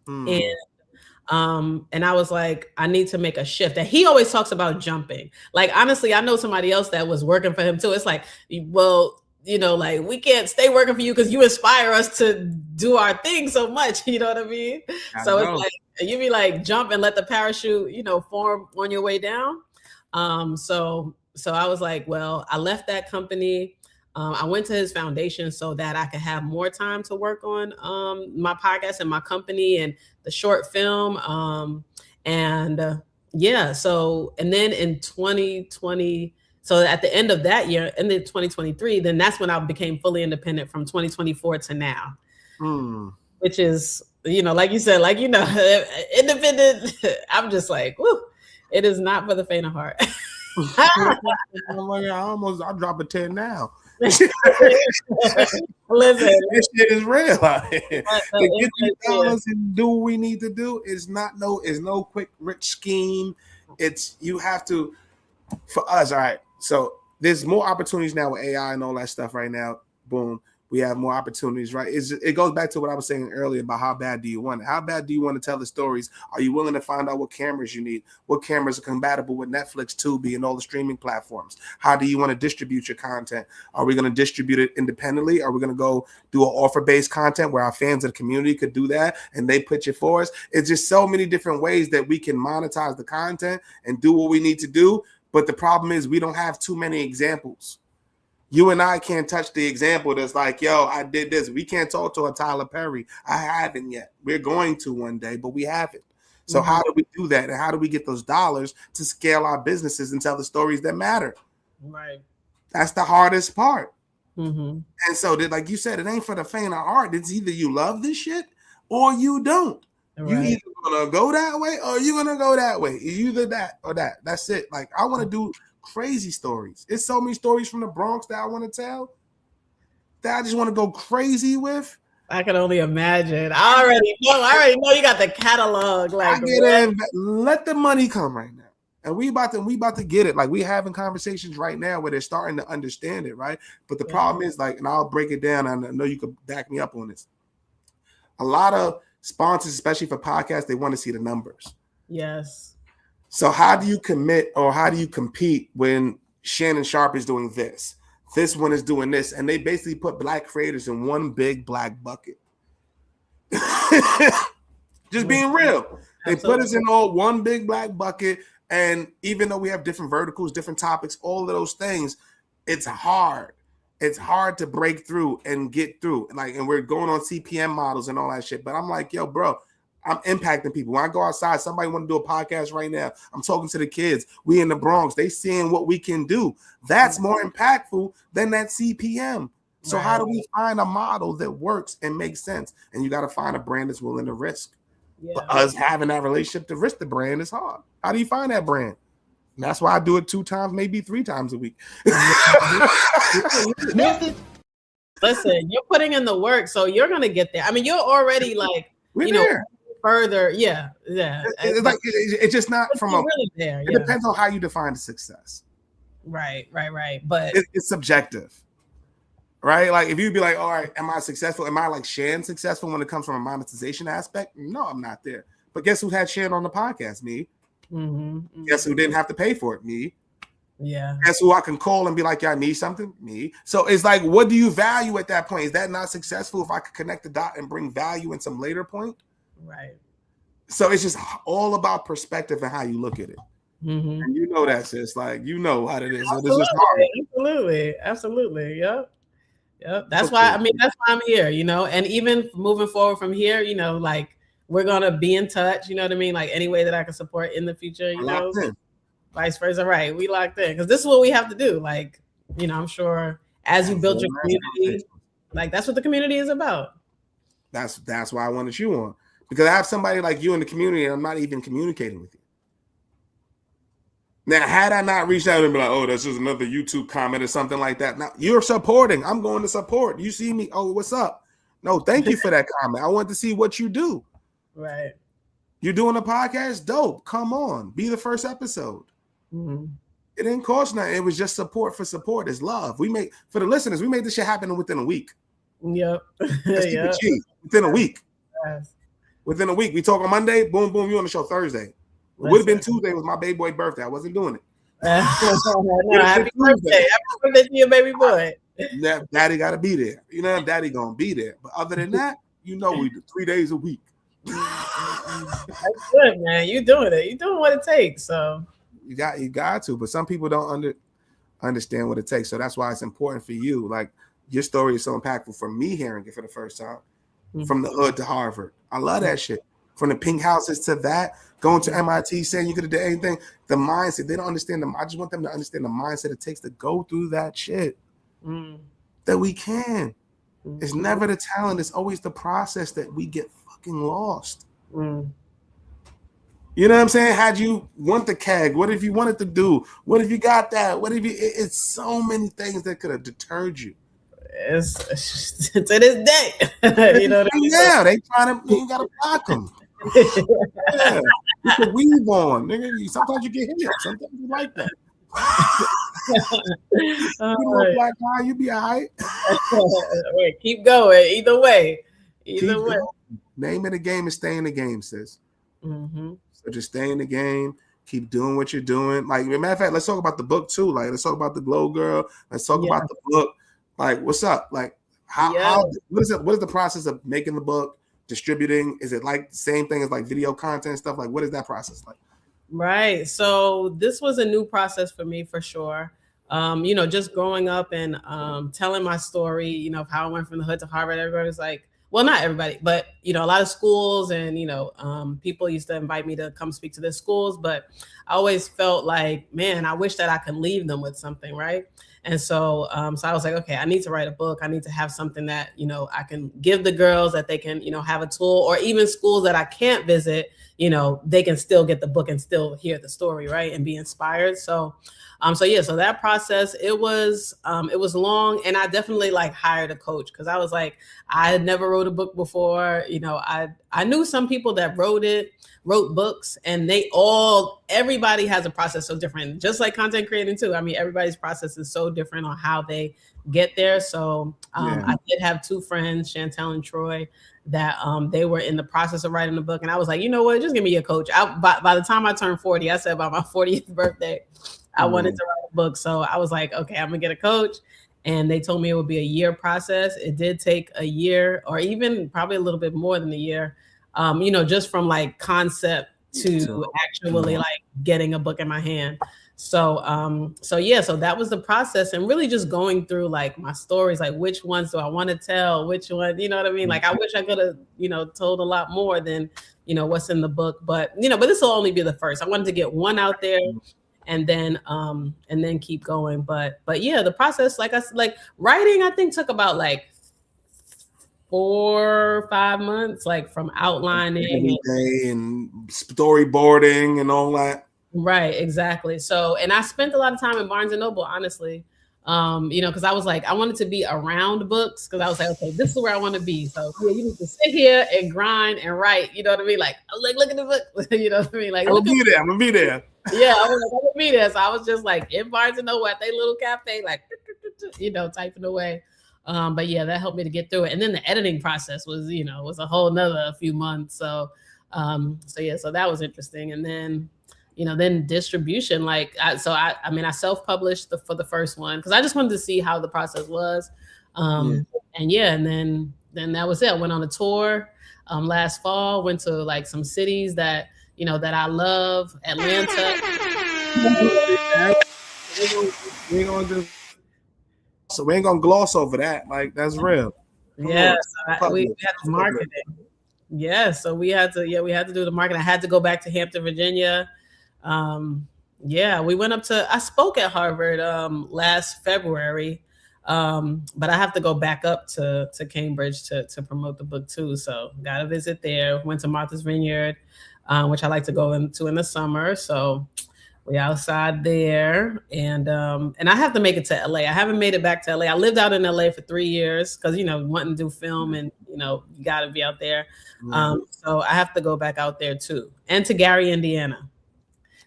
And I was like, I need to make a shift. And he always talks about jumping. Like, honestly, I know somebody else that was working for him too. It's like, well, you know, like we can't stay working for you because you inspire us to do our thing so much. You know what I mean? So it's like, you be like, jump and let the parachute, you know, form on your way down. So I was like, well, I left that company. I went to his foundation so that I could have more time to work on my podcast and my company and the short film. So, and then in 2020, so at the end of that year, and then 2023, then that's when I became fully independent from 2024 to now, which is, like you said, independent. I'm just like, woo, it is not for the faint of heart. I drop a 10 now. Listen, this shit is real out here. To get these dollars and do what we need to do is no quick rich scheme. It's you have to for us. All right. So there's more opportunities now with AI and all that stuff right now. Boom. We have more opportunities, right? It goes back to what I was saying earlier about how bad do you want it? How bad do you want to tell the stories? Are you willing to find out what cameras you need? What cameras are compatible with Netflix, Tubi, and all the streaming platforms? How do you want to distribute your content? Are we going to distribute it independently? Are we going to go do an offer-based content where our fans and the community could do that and they put it for us? It's just so many different ways that we can monetize the content and do what we need to do. But the problem is we don't have too many examples. You and I can't touch the example that's like, yo, I did this. We can't talk to a Tyler Perry. I haven't yet. We're going to one day, but we haven't. So how do we do that? And how do we get those dollars to scale our businesses and tell the stories that matter? Right. That's the hardest part. Mm-hmm. And so, like you said, it ain't for the faint of heart. It's either you love this shit or you don't. Right. You either gonna go that way or you gonna go that way. Either that or that. That's it. Like I want to do crazy stories. It's so many stories from the Bronx that I want to tell that I just want to go crazy with. I can only imagine. I already know you got the catalog. Like, let the money come right now, and we about to get it. Like we having conversations right now where they're starting to understand it, right? But the problem is, like, and I'll break it down. I know you could back me up on this. A lot of sponsors, especially for podcasts, they want to see the numbers. Yes. So how do you commit or how do you compete when Shannon Sharp is doing this? This one is doing this. And they basically put black creators in one big black bucket. Just being real. They put us in all one big black bucket. And even though we have different verticals, different topics, all of those things, it's hard. It's hard to break through and get through. And we're going on CPM models and all that shit. But I'm like, yo, bro, I'm impacting people. When I go outside, somebody want to do a podcast right now. I'm talking to the kids. We in the Bronx. They seeing what we can do. That's more impactful than that CPM. So how do we find a model that works and makes sense? And you got to find a brand that's willing to risk. But us having that relationship to risk the brand is hard. How do you find that brand? And that's why I do it 2 times, maybe 3 times a week. Listen, you're putting in the work, so you're going to get there. I mean, you're already like, we're there. Further, it's just not from really there. It depends on how you define success. Right. But it's subjective, right? Like if you'd be like, all right, am I successful? Am I like Shan successful when it comes from a monetization aspect? No, I'm not there. But guess who had Shan on the podcast? Me. Mm-hmm. Guess who didn't have to pay for it? Me. Yeah. Guess who I can call and be like, I need something? Me. So it's like, what do you value at that point? Is that not successful if I could connect the dot and bring value in some later point? Right. So it's just all about perspective and how you look at it. Mm-hmm. And you know that, sis. Like, you know how it is. So this is hard. Absolutely. Yep. That's why I'm here, and even moving forward from here, like we're going to be in touch, you know what I mean? Like any way that I can support in the future, vice versa. Right. We locked in because this is what we have to do. Like, I'm sure as you build your community, like that's what the community is about. That's why I wanted you on. Because I have somebody like you in the community and I'm not even communicating with you. Now, had I not reached out and be like, oh, that's just another YouTube comment or something like that. Now, you're supporting. I'm going to support. You see me. Oh, what's up? No, thank you for that comment. I want to see what you do. Right. You're doing a podcast? Dope. Come on. Be the first episode. Mm-hmm. It didn't cost nothing. It was just support for support. It's love. For the listeners, we made this shit happen within a week. Yep. Within a week. Yes. Within a week, we talk on Monday. Boom, boom. You on the show Thursday. It would have been Tuesday. It was my baby boy birthday. I wasn't doing it. Happy birthday! Happy birthday to your baby boy. Daddy got to be there. Daddy gonna be there. But other than that, we do 3 days a week. That's good, man. You doing it. You doing what it takes. So you got to. But some people don't understand what it takes. So that's why it's important for you. Like your story is so impactful for me hearing it for the first time. From the hood to Harvard. I love that shit. From the pink houses to that, going to MIT, saying you could have done anything. The mindset, they don't understand them. I just want them to understand the mindset it takes to go through that shit. That we can. It's never the talent. It's always the process that we get fucking lost. You know what I'm saying? Had you want the keg? What if you wanted to do? What if you got that? What if you? It's so many things that could have deterred you. It's to this day. You know what I mean? Yeah, they trying to. You gotta block them. Yeah, you can weave on, nigga. Sometimes you get hit. Sometimes you like that. You know, black guy, you be all right. Wait, keep going. Either way. Going. Name of the game is stay in the game, sis. So just stay in the game. Keep doing what you're doing. Like, matter of fact, let's talk about the book too. Like, let's talk about the Glow Girl. Let's talk about the book. Like, what's up? Like, how what is it? What is the process of making the book, distributing? Is it like the same thing as like video content and stuff? Like, what is that process like? Right. So this was a new process for me for sure. You know, just growing up and telling my story, you know, of how I went from the hood to Harvard. Everybody was like, well, not everybody, but, you know, a lot of schools and, you know, people used to invite me to come speak to their schools. But I always felt like, man, I wish that I could leave them with something. Right. And so so I was like, okay, I need to write a book. I need to have something that, you know, I can give the girls that they can, you know, have a tool, or even schools that I can't visit, you know, they can still get the book and still hear the story, right, and be inspired. So so that process, it was long, and I definitely like hired a coach, because I was like, I had never wrote a book before. You know, I knew some people that wrote books, and everybody has a process so different, just like content creating too. I mean, everybody's process is so different on how they get there. So I did have two friends, Chantel and Troy, that they were in the process of writing the book. And I was like, you know what, just give me a coach. By the time I turned 40, I said by my 40th birthday, I wanted to write a book. So I was like, okay, I'm gonna get a coach. And they told me it would be a year process. It did take a year, or even probably a little bit more than a year, you know, just from like concept to actually like getting a book in my hand. So that was the process, and really just going through like my stories, like which ones do I want to tell, which one, you know what I mean? Like, I wish I could have, you know, told a lot more than, you know, what's in the book, but this will only be the first. I wanted to get one out there, and then keep going. But yeah, the process, like I said, like writing, I think took about like 4 or 5 months, like from outlining and storyboarding and all that. Right, exactly. So, and I spent a lot of time in Barnes and Noble, honestly, you know, because I was like, I wanted to be around books, because I was like, okay, this is where I want to be. So yeah, you need to sit here and grind and write. You know what I mean? Like, I was like, look at the book. You know what I mean? Like, I'm gonna be there. Yeah, I was like, I'm gonna be there. So I was just like in Barnes and Noble at their little cafe, like, you know, typing away. But yeah, that helped me to get through it. And then the editing process was, you know, was a whole nother few months. So so that was interesting. And then, you know, then distribution, like, I self-published for the first one, because I just wanted to see how the process was. And then that was it. I went on a tour last fall, went to like some cities that, you know, that I love, Atlanta. So we ain't gonna gloss over that. Like, that's real. Yeah, we had the marketing. Yeah, so we had to do the marketing. I had to go back to Hampton, Virginia. We went up I spoke at Harvard last February, but I have to go back up to Cambridge to promote the book too. So got to visit there. Went to Martha's Vineyard, which I like to go into in the summer. So we outside there, and I have to make it to LA. I haven't made it back to LA. I lived out in LA for 3 years, because, you know, wanting to do film, and, you know, you got to be out there. So I have to go back out there too, and to Gary, Indiana,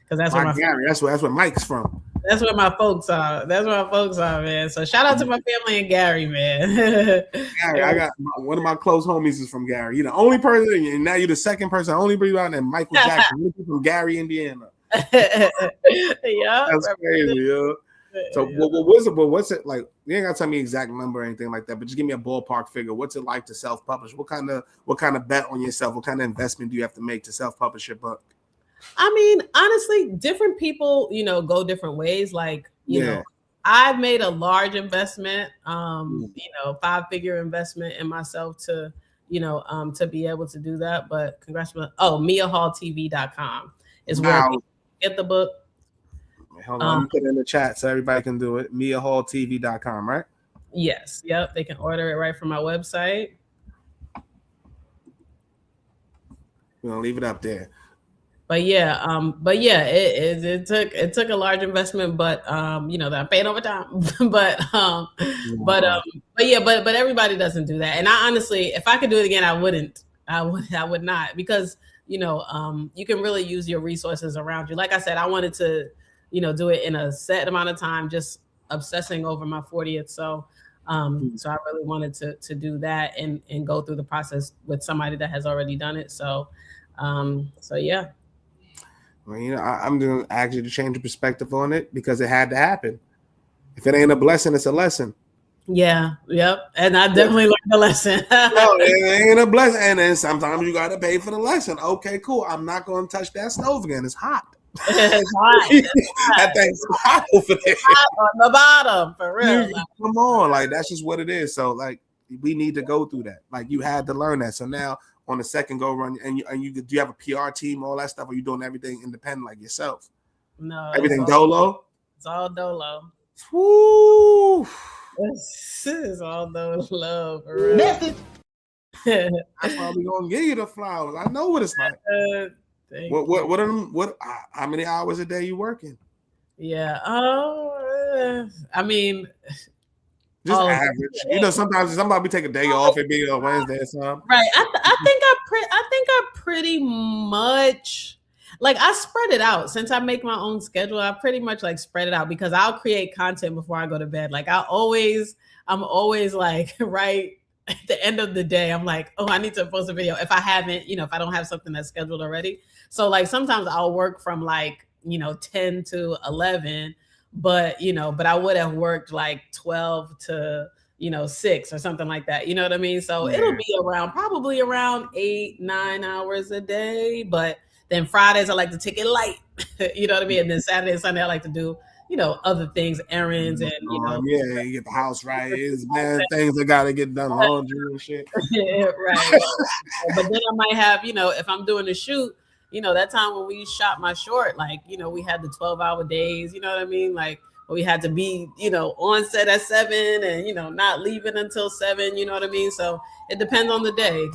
because that's where that's where Mike's from. That's where my folks are. Man. So shout out to my family in Gary, man. Gary, I got one of my close homies is from Gary. You're the only person, and now you're the second person. Only breathe out, and Michael Jackson from Gary, Indiana. Yeah, that's crazy, yo. So, what's it like? You ain't gotta tell me exact number or anything like that, but just give me a ballpark figure. What's it like to self-publish? What kind of bet on yourself? What kind of investment do you have to make to self-publish your book? I mean, honestly, different people, you know, go different ways. Like, you know, I've made a large investment, 5-figure investment in myself to, to be able to do that. But congratulations. Oh, MiaHallTV.com is where Now, people get the book. hold on, let me put it in the chat so everybody can do it. MiaHallTV.com, right? Yes. Yep. They can order it right from my website. We're gonna leave it up there. But yeah, it took a large investment, but that I'm paying over time. but everybody doesn't do that. And I honestly, if I could do it again, I wouldn't. I would not, because you can really use your resources around you. Like I said, I wanted to, do it in a set amount of time, just obsessing over my 40th. So so I really wanted to do that and go through the process with somebody that has already done it. So yeah. Well, I'm going to ask you to change your perspective on it because it had to happen. If it ain't a blessing, it's a lesson. Yeah. Yep. And I definitely learned the lesson. No, it ain't a blessing. And then sometimes you got to pay for the lesson. Okay, cool. I'm not going to touch that stove again. It's hot. It's hot. That thing's hot over there. It's hot on the bottom, for real. Come on. Like, that's just what it is. So, like, we need to go through that. Like, you had to learn that. So now, on the second go run, and you do you have a PR team, all that stuff? Or are you doing everything independent like yourself? No, everything dolo. It's all dolo. Woo! This is all dolo. For real. Message. That's why we gonna give you the flowers. I know what it's like. What are them? How many hours a day you working? Yeah. Oh, I mean. Just average. Sometimes somebody we take a day off and be on Wednesday or something. Right. I think I pretty much like I spread it out. Since I make my own schedule, I pretty much like spread it out because I'll create content before I go to bed. Like I'm always like right at the end of the day, I'm like, oh, I need to post a video. If I haven't, if I don't have something that's scheduled already. So like sometimes I'll work from like, 10 to 11. But I would have worked like 12 to 6 or something like that. You know what I mean? So it'll be probably around 8-9 hours a day. But then Fridays I like to take it light. You know what I mean? And then Saturday and Sunday I like to do other things, errands, and you get the house right. It's bad things that gotta get done, laundry and shit. Right. But then I might have if I'm doing a shoot. That time when we shot my short, like, we had the 12-hour days, you know what I mean? Like we had to be, on set at 7 and, not leaving until 7, you know what I mean? So it depends on the day,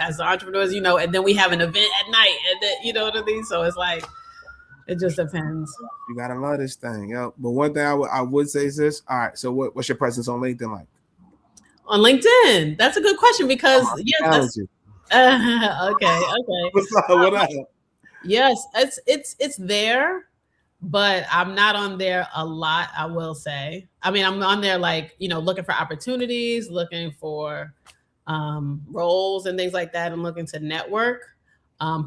as entrepreneurs, and then we have an event at night and then, you know what I mean? So it's like, it just depends. You got to love this thing. Yo. But one thing I would say is this. All right. So what's your presence on LinkedIn like? On LinkedIn? That's a good question because, okay. What up? Yes, it's there, but I'm not on there a lot, I will say. I mean, I'm on there like, looking for opportunities, looking for roles and things like that, and looking to network,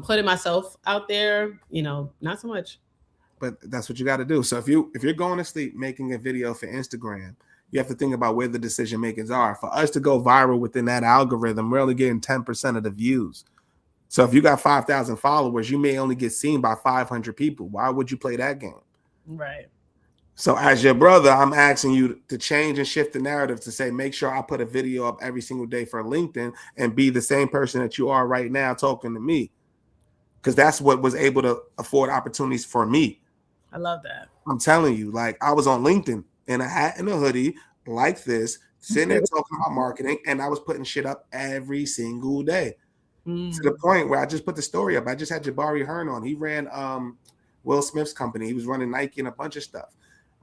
putting myself out there, not so much. But that's what you got to do. So if you're going to sleep making a video for Instagram, you have to think about where the decision makers are. For us to go viral within that algorithm, we're only getting 10% of the views. So if you got 5,000 followers, you may only get seen by 500 people. Why would you play that game? Right. So as your brother, I'm asking you to change and shift the narrative to say, make sure I put a video up every single day for LinkedIn and be the same person that you are right now talking to me. Because that's what was able to afford opportunities for me. I love that. I'm telling you, like I was on LinkedIn in a hat and a hoodie like this, sitting there talking about marketing, and I was putting shit up every single day. To the point where I just put the story up. I just had Jabari Hearn on. He ran Will Smith's company. He was running Nike and a bunch of stuff.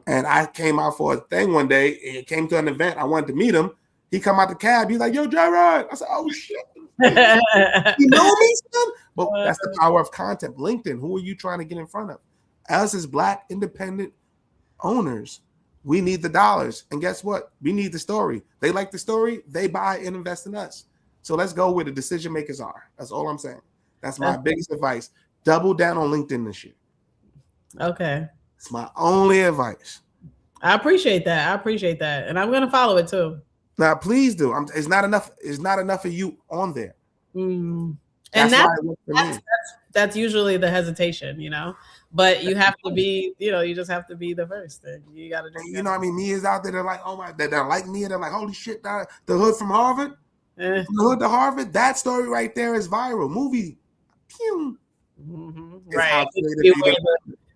And I came out for a thing one day. It came to an event. I wanted to meet him. He come out the cab. He's like, yo, Jared. I said, oh, shit. You know me, son? But that's the power of content. LinkedIn, who are you trying to get in front of? Us as Black independent owners, we need the dollars. And guess what? We need the story. They like the story. They buy and invest in us. So let's go where the decision makers are. That's all I'm saying. That's my biggest advice. Double down on LinkedIn this year. Okay. It's my only advice. I appreciate that. And I'm going to follow it too. Now, please do. It's not enough. It's not enough of you on there. And Why it worked for me. That's usually the hesitation, but you have to be, you just have to be the first thing. You got to do. You know what I mean? Mia's out there. They're like, oh my, they're like Mia. They're like, holy shit, the hood from Harvard, from the hood to Harvard. That story right there is viral. Movie, pew. Right?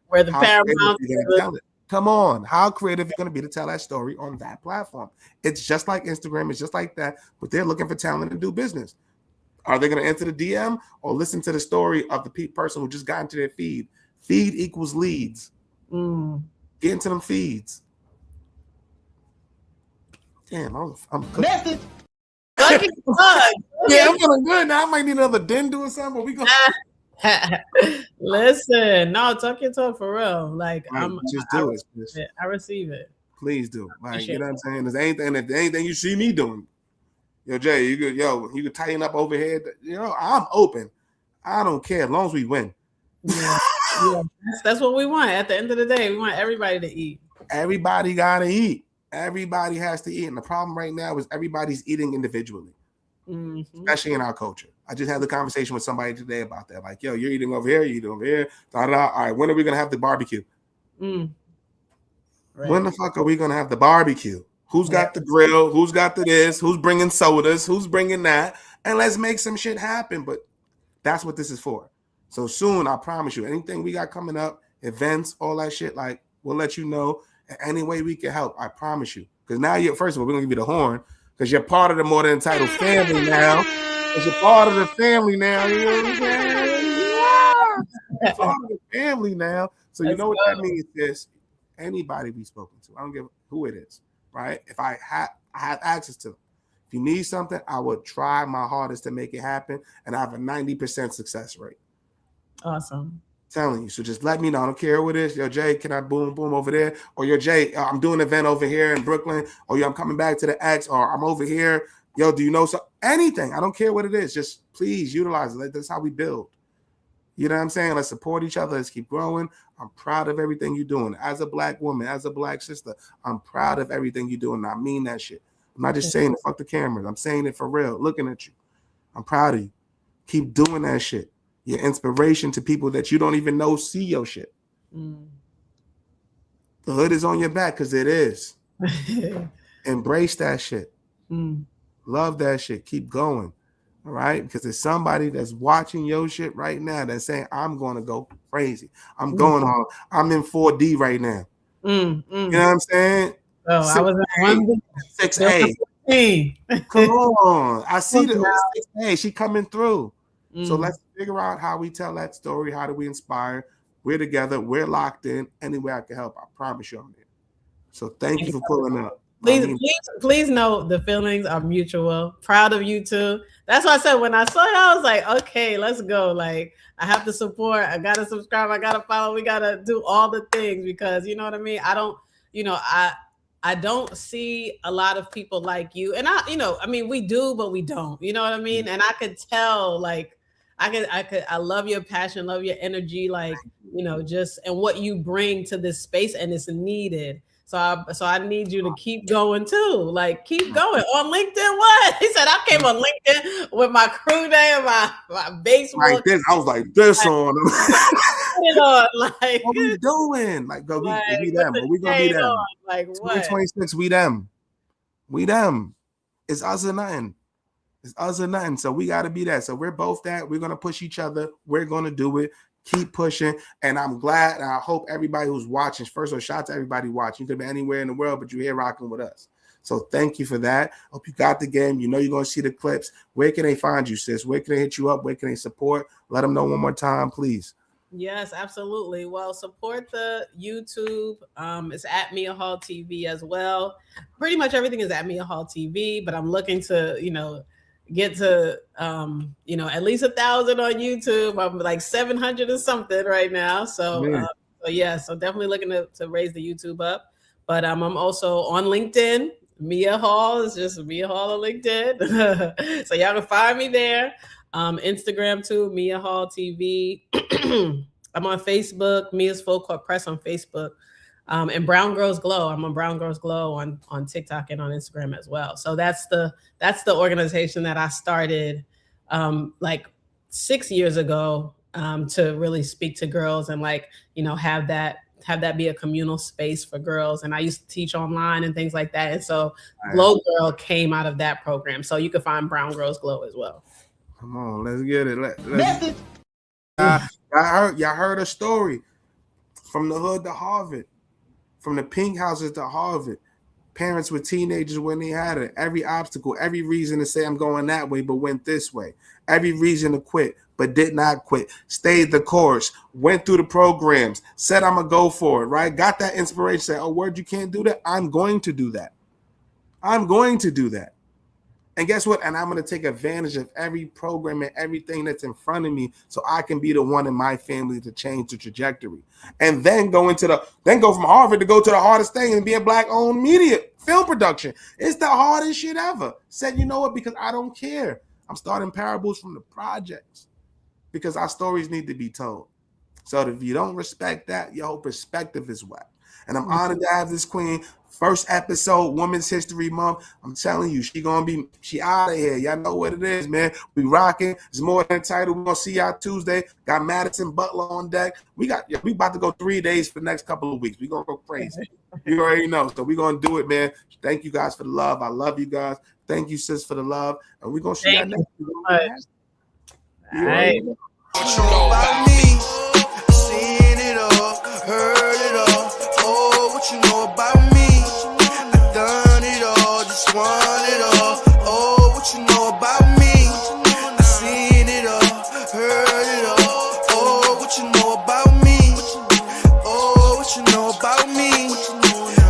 Where the Paramount. Come on, how creative you're going to be to tell that story on that platform? It's just like Instagram. It's just like that, but they're looking for talent to do business. Are they going to enter the DM or listen to the story of the person who just got into their feed? Feed equals leads. Get into them feeds. Damn, I'm cooking. Yeah, I'm feeling good now. I might need another den or something, but we go. Listen, no, talk your talk for real. Like, just do it. I receive it. Please do. Like, you know what I'm saying? There's anything, if there's anything you see me doing, yo, Jay, you could tighten up over here. I'm open. I don't care as long as we win. Yeah, that's what we want. At the end of the day, we want everybody to eat. Everybody gotta eat. Everybody has to eat, and the problem right now is everybody's eating individually, especially in our culture. I just had the conversation with somebody today about that. Like, yo, you're eating over here, you're eating over here. All right, when are we gonna have the barbecue? Right. When the fuck are we gonna have the barbecue? Who's got the grill? Who's got the this? Who's bringing sodas? Who's bringing that? And let's make some shit happen. But that's what this is for. So soon, I promise you, anything we got coming up, events, all that shit, like, we'll let you know any way we can help. I promise you. Because now first of all, we're gonna give you the horn because you're part of the More Than Entitled family now. Because you're part of the family now. You know what I'm saying? You're part of the family now. So you know what that means is anybody we've spoken to. I don't give who it is, right? If I have access to them. If you need something, I would try my hardest to make it happen. And I have a 90% success rate. Awesome. Telling you. So just let me know. I don't care what it is. Yo, Jay, can I boom over there? Or yo, Jay, I'm doing an event over here in Brooklyn. Or yo, I'm coming back to the X. Or I'm over here. Yo, do you know anything? I don't care what it is. Just please utilize it. That's how we build. You know what I'm saying? Let's support each other. Let's keep growing. I'm proud of everything you're doing. As a Black woman, as a Black sister, I'm proud of everything you're doing. I mean that shit. I'm not just saying it, fuck the cameras. I'm saying it for real. Looking at you. I'm proud of you. Keep doing that shit. Your inspiration to people that you don't even know see your shit. The hood is on your back because it is. Embrace that shit. Love that shit. Keep going. All right? Because there's somebody that's watching your shit right now that's saying, I'm going to go crazy. I'm going on. I'm in 4D right now. You know what I'm saying? Oh, I was in 6A. Come on. I see the 6A. She coming through. So let's figure out how we tell that story. How do we inspire? We're together. We're locked in. Any way I can help, I promise you I'm there. So thank you for pulling up. Please know the feelings are mutual. Proud of you too. That's why I said when I saw it, I was like, okay, let's go. Like, I have to support. I gotta subscribe. I gotta follow. We gotta do all the things because you know what I mean. I don't see a lot of people like you, and we do, but we don't. You know what I mean? And I could tell, like. I love your passion, love your energy, like, just and what you bring to this space, and it's needed. So I need you to keep going too. Like, keep going on LinkedIn. What? He said, I came on LinkedIn with my crew name, my baseball. Like this, I was like this on them. Like, what we doing? Like, go we them. But we gonna be them. Like, what? 2026, we them. We them. It's us or nothing. It's us or nothing. So we got to be that. So we're both that. We're going to push each other. We're going to do it. Keep pushing. And I'm glad. And I hope everybody who's watching, first of all, shout out to everybody watching. You could be anywhere in the world, but you're here rocking with us. So thank you for that. Hope you got the game. You know you're going to see the clips. Where can they find you, sis? Where can they hit you up? Where can they support? Let them know one more time, please. Yes, absolutely. Well, support the YouTube. It's at Mia Hall TV as well. Pretty much everything is at Mia Hall TV, but I'm looking to, get to at least 1,000 on YouTube. I'm like 700 or something right now. So so definitely looking to raise the YouTube up. But I'm also on LinkedIn. Mia Hall is just Mia Hall on LinkedIn. So y'all can find me there. Instagram too, Mia Hall TV. I'm on Facebook, Mia's Full Court Press on Facebook. And Brown Girls Glow. I'm on Brown Girls Glow on TikTok and on Instagram as well. So that's the organization that I started like 6 years ago, to really speak to girls and like, you know, have that be a communal space for girls. And I used to teach online and things like that. And so Glow Girl came out of that program. So you can find Brown Girls Glow as well. Come on, let's get it. Y'all heard a story from the hood to Harvard, from the pink houses to Harvard. Parents with teenagers when they had it. Every obstacle, every reason to say I'm going that way, but went this way. Every reason to quit, but did not quit. Stayed the course, went through the programs, said I'm going to go for it, right? Got that inspiration, said, oh, word, you can't do that? I'm going to do that. I'm going to do that. And guess what? And I'm going to take advantage of every program and everything that's in front of me so I can be the one in my family to change the trajectory. And then go from Harvard to go to the hardest thing and be a Black-owned media film production. It's the hardest shit ever. Said, you know what? Because I don't care. I'm starting parables from the projects because our stories need to be told. So if you don't respect that, your whole perspective is whack. And I'm honored to have this queen. First episode, Women's History Month. I'm telling you, she out of here. Y'all know what it is, man. We rocking. It's More Than Title. We're gonna see y'all Tuesday. Got Madison Butler on deck. We about to go 3 days for the next couple of weeks. We're gonna go crazy. You already know. So we're gonna do it, man. Thank you guys for the love. I love you guys. Thank you, sis, for the love. And we're gonna see y'all next week. All right. What you know about me? Seen it all, heard it all. Oh, what you know about me? I done it all, just want it all. Oh, what you know about me? I seen it all, heard it all. Oh, what you know about me? Oh, what you know about me?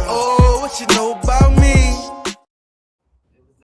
Oh, what you know